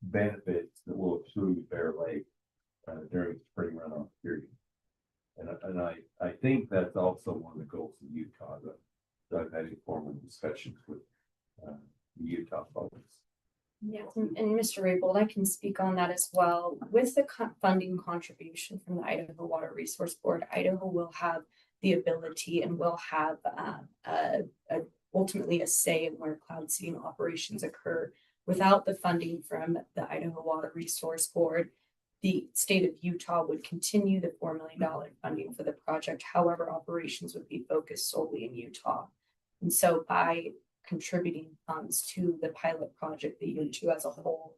benefits that will accrue to Bear Lake during the spring runoff period. And I think that's also one of the goals of Utah, that I've had informal discussions with the Utah folks. Yes, and Mr. Raybould, I can speak on that as well. With the funding contribution from the Idaho Water Resource Board, Idaho will have the ability and will have ultimately a say in where cloud seeding operations occur. Without the funding from the Idaho Water Resource Board, the state of Utah would continue the $4 million funding for the project. However, operations would be focused solely in Utah. And so by contributing funds to the pilot project, the year 2 as a whole,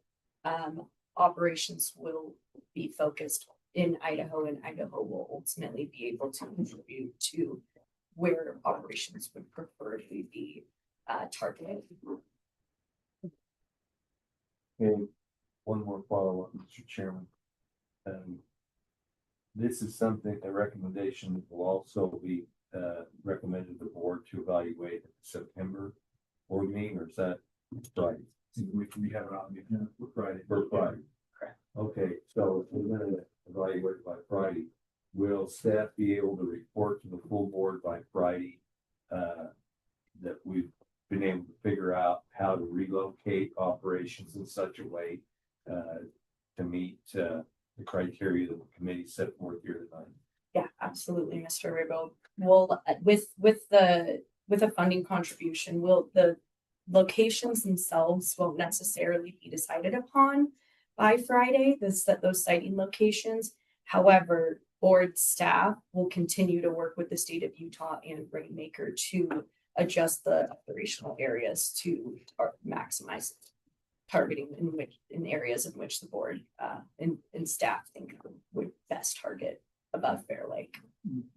operations will be focused in Idaho, and Idaho will ultimately be able to contribute to where operations would prefer to be targeted. Okay, one more follow-up, Mr. Chairman. This is something, a recommendation will also be recommended the board to evaluate at the September board meeting, or is that Friday? We have it on the agenda for Friday. For Friday. Correct. Okay, so if we're gonna evaluate by Friday, will staff be able to report to the full board by Friday that we've been able to figure out how to relocate operations in such a way to meet the criteria that the committee set forth here tonight? Yeah, absolutely, Mr. Raybould. Well, with a funding contribution, the locations themselves won't necessarily be decided upon by Friday, those siting locations. However, board staff will continue to work with the state of Utah and Rainmaker to adjust the operational areas to maximize targeting in areas in which the board and staff think would best target above Bear Lake.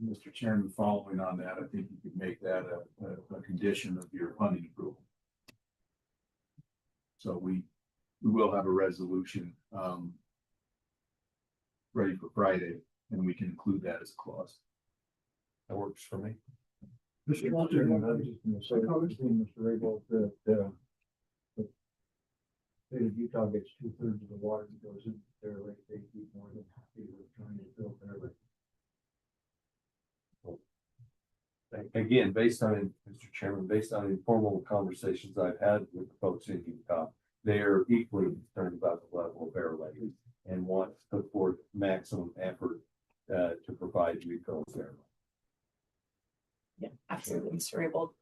Mr. Chairman, following on that, I think you could make that a condition of your funding approval. So we will have a resolution, ready for Friday, and we can include that as a clause. That works for me. Mr. Mr. Chairman, I was just gonna say, between Mr. Raybould, that, the state of Utah gets 2/3 of the water that goes into their lake, they keep more than happy with trying to fill their lake. Again, based on, Mr. Chairman, based on informal conversations I've had with the folks in Utah, they are equally concerned about the level of air lake and want to put forth maximum effort to provide refills there. Yeah, absolutely, Mr. Raybould.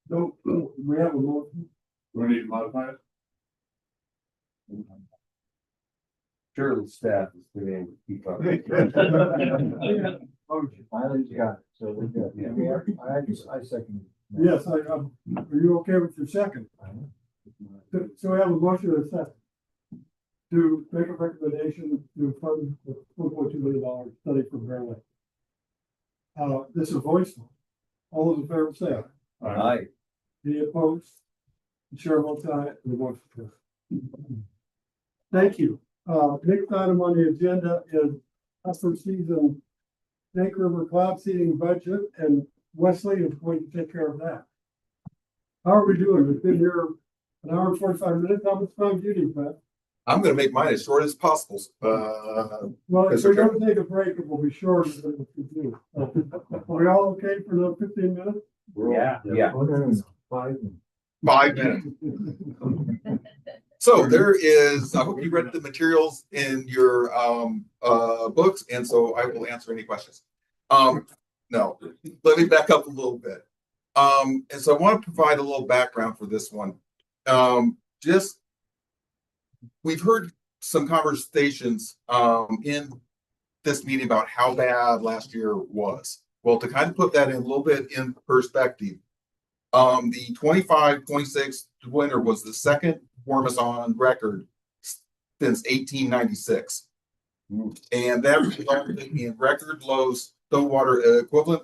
So, we have a motion. Do we need to modify it? Surely staff is being able to keep up. Miley's got it, so we're good. Yeah. I second. Yes, are you okay with your second? So we have a motion and a second to make a recommendation to fund the $1.2 million study for Bear Lake. This is voice vote. All those in favor say aye. Aye. Any opposed? The chair votes aye, and the motion carries. Thank you. Next item on the agenda is upper season Snake River cloud seeding budget, and Wesley is going to take care of that. How are we doing? We've been here an hour and 45 minutes. How much time do you need, Pat? I'm gonna make mine as short as possible. Well, if we're going to take a break, it will be shorter than what we do. Are we all okay for the 15 minutes? Yeah. 5 minutes. So there is, I hope you read the materials in your books, and so I will answer any questions. No, let me back up a little bit. And so I want to provide a little background for this one. We've heard some conversations in this meeting about how bad last year was. Well, to kind of put that in a little bit in perspective, the 25-26 winter was the second warmest on record since 1896. And that resulted in record low snow water equivalent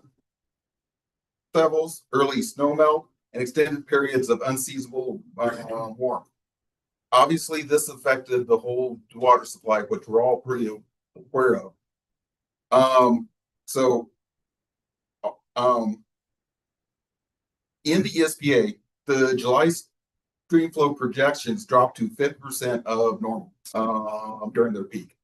levels, early snow melt, and extended periods of unseasonable warmth. Obviously, this affected the whole water supply, which we're all pretty aware of. In the ESPA, the July stream flow projections dropped to 50% of normal during their peak.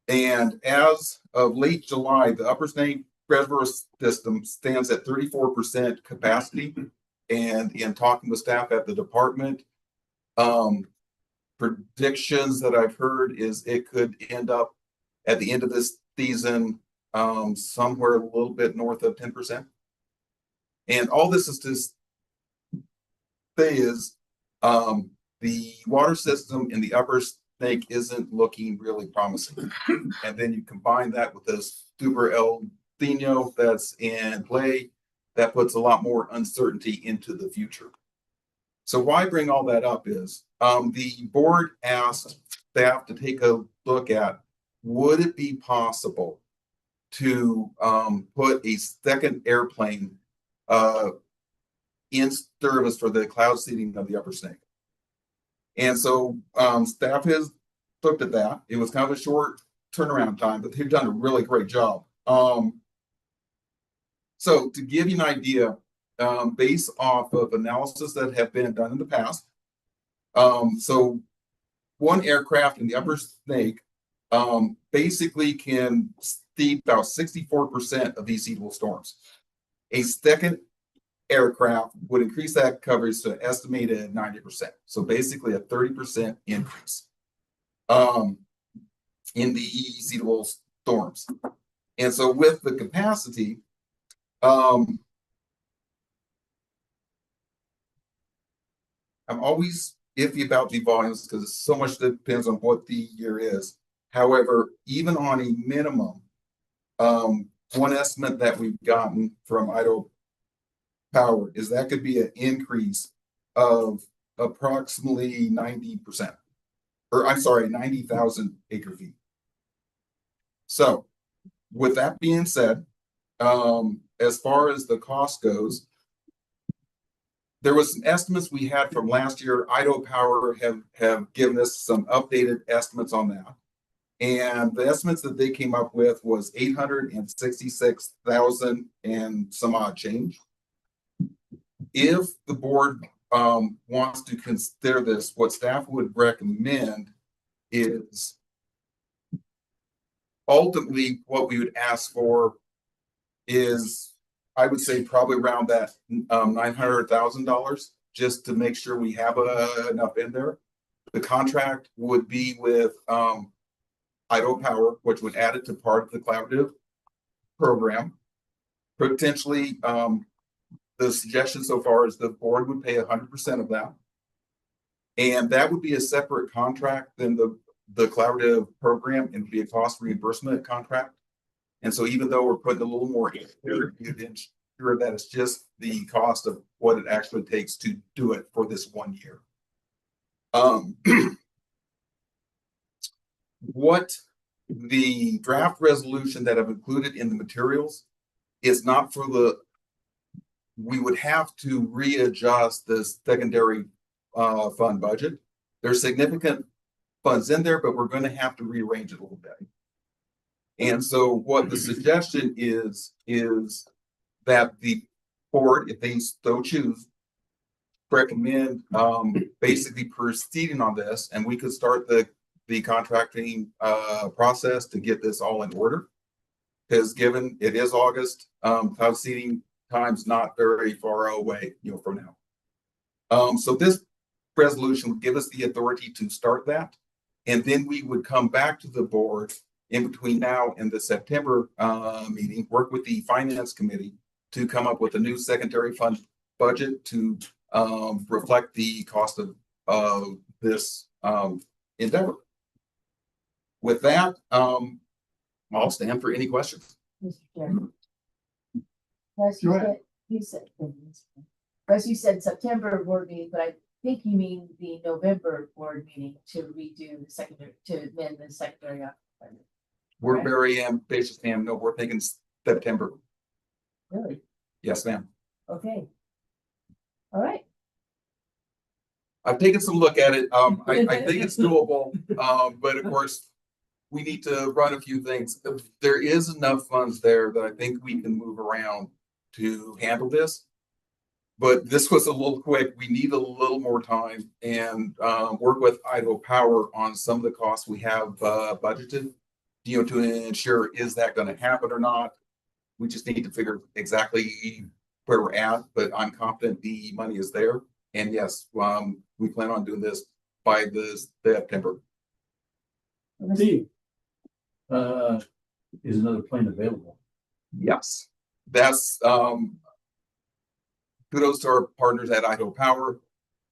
And as of late July, the Upper Snake Reservoir system stands at 34% capacity. And in talking with staff at the department, predictions that I've heard is it could end up at the end of this season somewhere a little bit north of 10%. And all this is to say is the water system in the Upper Snake isn't looking really promising. And then you combine that with this super El Nino that's in play, that puts a lot more uncertainty into the future. So why I bring all that up is the board asked staff to take a look at, would it be possible to put a second airplane in service for the cloud seeding of the Upper Snake? And so staff has looked at that. It was kind of a short turnaround time, but they've done a really great job. So to give you an idea, based off of analysis that have been done in the past, so one aircraft in the Upper Snake basically can seed about 64% of these seedable storms. A second aircraft would increase that coverage to an estimated 90%. So basically a 30% increase in the seedable storms. And so with the capacity, I'm always iffy about the volumes because so much depends on what the year is. However, even on a minimum, one estimate that we've gotten from Idaho Power is that could be an increase of approximately 90%, or I'm sorry, 90,000 acre feet. So with that being said, as far as the cost goes, there was some estimates we had from last year. Idaho Power have given us some updated estimates on that. And the estimates that they came up with was 866,000 and some odd change. If the board wants to consider this, what staff would recommend is ultimately what we would ask for is, I would say, probably around that $900,000, just to make sure we have enough in there. The contract would be with Idaho Power, which would add it to part of the collaborative program. Potentially, the suggestion so far is the board would pay 100% of that. And that would be a separate contract than the collaborative program, and be a cost reimbursement contract. And so even though we're putting a little more in there, you'd ensure that it's just the cost of what it actually takes to do it for this 1 year. What the draft resolution that I've included in the materials is not for we would have to readjust the secondary fund budget. There's significant funds in there, but we're going to have to rearrange it a little bit. And so what the suggestion is that the board, if they so choose, recommend basically proceeding on this, and we could start the contracting process to get this all in order. Because given it is August, cloud seeding time's not very far away, from now. So this resolution would give us the authority to start that. And then we would come back to the board in between now and the September meeting, work with the finance committee to come up with a new secondary fund budget to reflect the cost of this endeavor. With that, I'll stand for any questions. Mr. Chairman. As Go ahead. you said September board meeting, but I think you mean the November board meeting to redo the secondary, to amend the secondary. We're Right. very ambitious, ma'am. No, we're thinking September. Really? Yes, ma'am. Okay. All right. I've taken some look at it. I think it's doable. But of course, we need to run a few things. There is enough funds there that I think we can move around to handle this. But this was a little quick. We need a little more time and work with Idaho Power on some of the costs we have budgeted, to ensure is that going to happen or not. We just need to figure exactly where we're at, but I'm confident the money is there. And yes, we plan on doing this by the September. Steve, is another plane available? Yes, that's kudos to our partners at Idaho Power.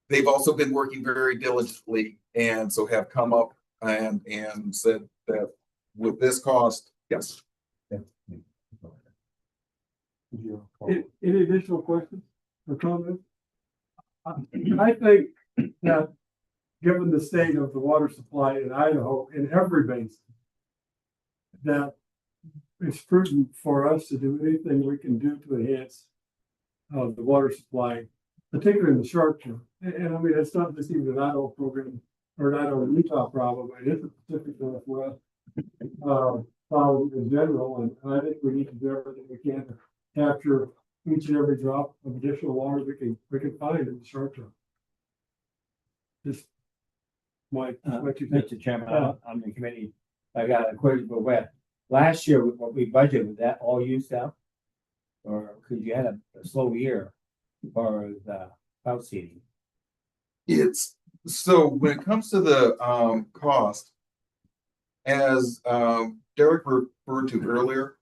They've also been working very diligently, and so have come up and said that with this cost, yes. Any additional questions or comments? I think that given the state of the water supply in Idaho, in every basin, that it's prudent for us to do anything we can do to enhance the water supply, particularly in the short term. And I mean, it's not just even an Idaho program or an Idaho Utah problem, it's a Pacific Northwest problem in general. And I think we need to do everything we can to capture each and every drop of additional water we can find in the short term. Just Mr. Chairman, on the committee, I got a question for Webb. Last year, what we budgeted, was that all used up? Or because you had a slow year for the house seating? It's so when it comes to the cost, as Derek referred to earlier,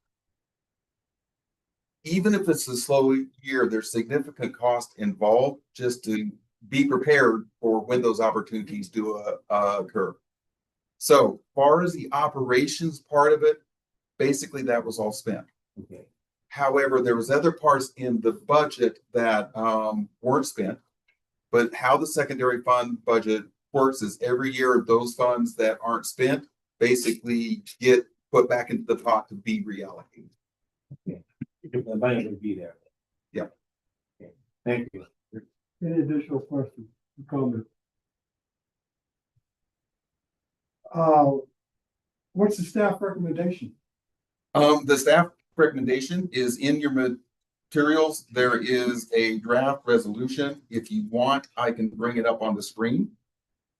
even if it's a slow year, there's significant cost involved just to be prepared for when those opportunities do occur. So far as the operations part of it, basically that was all spent. Okay. However, there was other parts in the budget that weren't spent. But how the secondary fund budget works is every year those funds that aren't spent basically get put back into the pot to be reallocated. The money would be there. Yep. Okay. Thank you. Any additional questions or comments? What's the staff recommendation? The staff recommendation is in your materials. There is a draft resolution. If you want, I can bring it up on the screen.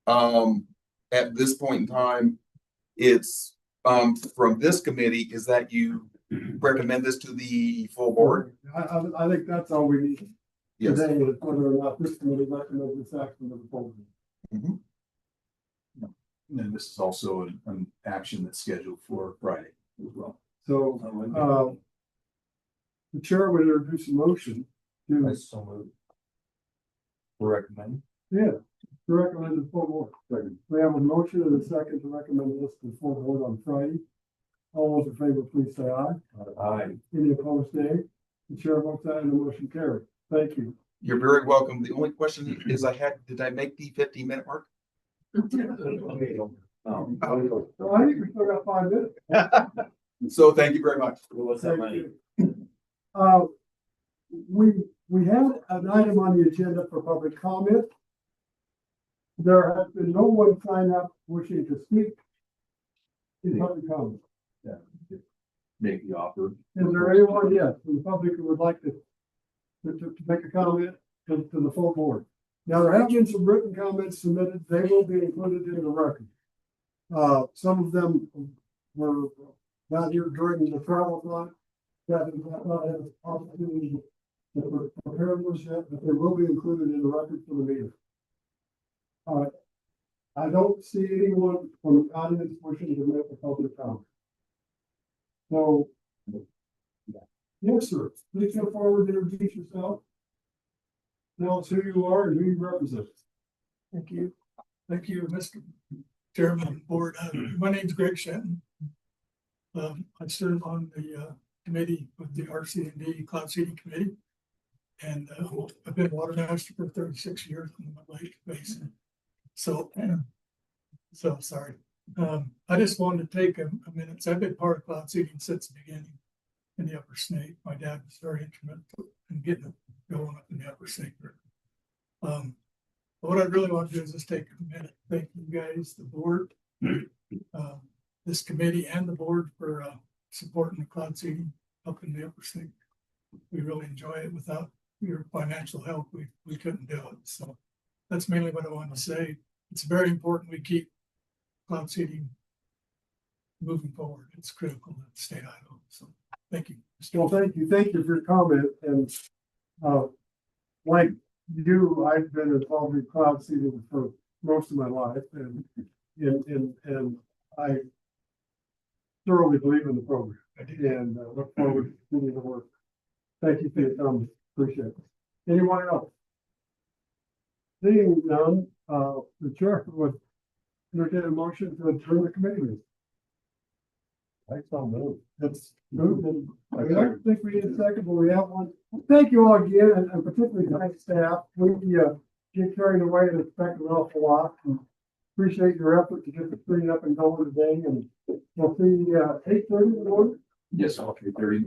At this point in time, it's from this committee is that you recommend this to the full board. I think that's all we need Yes. today, is whether or not this committee recommends this action to the full board. Mhm. And then this is also an action that's scheduled for Friday as well. So, the chair would introduce a motion to, So moved. Recommend. yeah, to recommend the full board. We have a motion and a second to recommend this to the full board on Friday. All those in favor, please say aye. Aye. Any opposed, nay? The chair votes aye and the motion carried. Thank you. You're very welcome. The only question is did I make the 15-minute mark? So I think we still got 5 minutes. So thank you very much. What's Thank you. We had an item on the agenda for public comment. There has been no one sign up wishing to speak in public comment. Make the offer. Is there anyone, yes, from the public who would like to make a comment to the full board? Now, there have been some written comments submitted. They will be included in the record. Some of them were not here during the travel time. That is not an opportunity to prepare those yet, but they will be included in the record for the meeting. I don't see anyone from the audience wishing to make a public comment. So, yes, sir. Please come forward and introduce yourself. Tell us who you are and who you represent. Thank you. Thank you, Mr. Chairman of the Board. My name's Greg Shenton. I serve on the committee with the RC&D Cloud Seeding Committee. And I've been water master for 36 years in the lake basin. So sorry. I just wanted to take a minute. So I've been part of cloud seeding since the beginning in the Upper Snake. My dad was very instrumental in getting it going up in the Upper Snake River. But what I really want to do is just take a minute. Thank you guys, the board, this committee and the board for supporting the cloud seeding up in the Upper Snake. We really enjoy it. Without your financial help, we couldn't do it. So that's mainly what I want to say. It's very important we keep cloud seeding moving forward. It's critical to the state of Idaho. So thank you. Well, thank you. Thank you for your comment. And like you, I've been involved in cloud seeding for most of my life, and I thoroughly believe in the program and look forward to continuing to work. Thank you for your comment. Appreciate it. Anyone else? Seeing none, the chair would entertain a motion to adjourn the committee meeting. I saw move. That's moved, and I don't think we need a second, but we have one. Thank you all again, and particularly thanks staff. We get carried away and expect an awful lot. And appreciate your effort to get the screen up and going today, and we'll see 8:30 in the morning. Yes, all 3:30.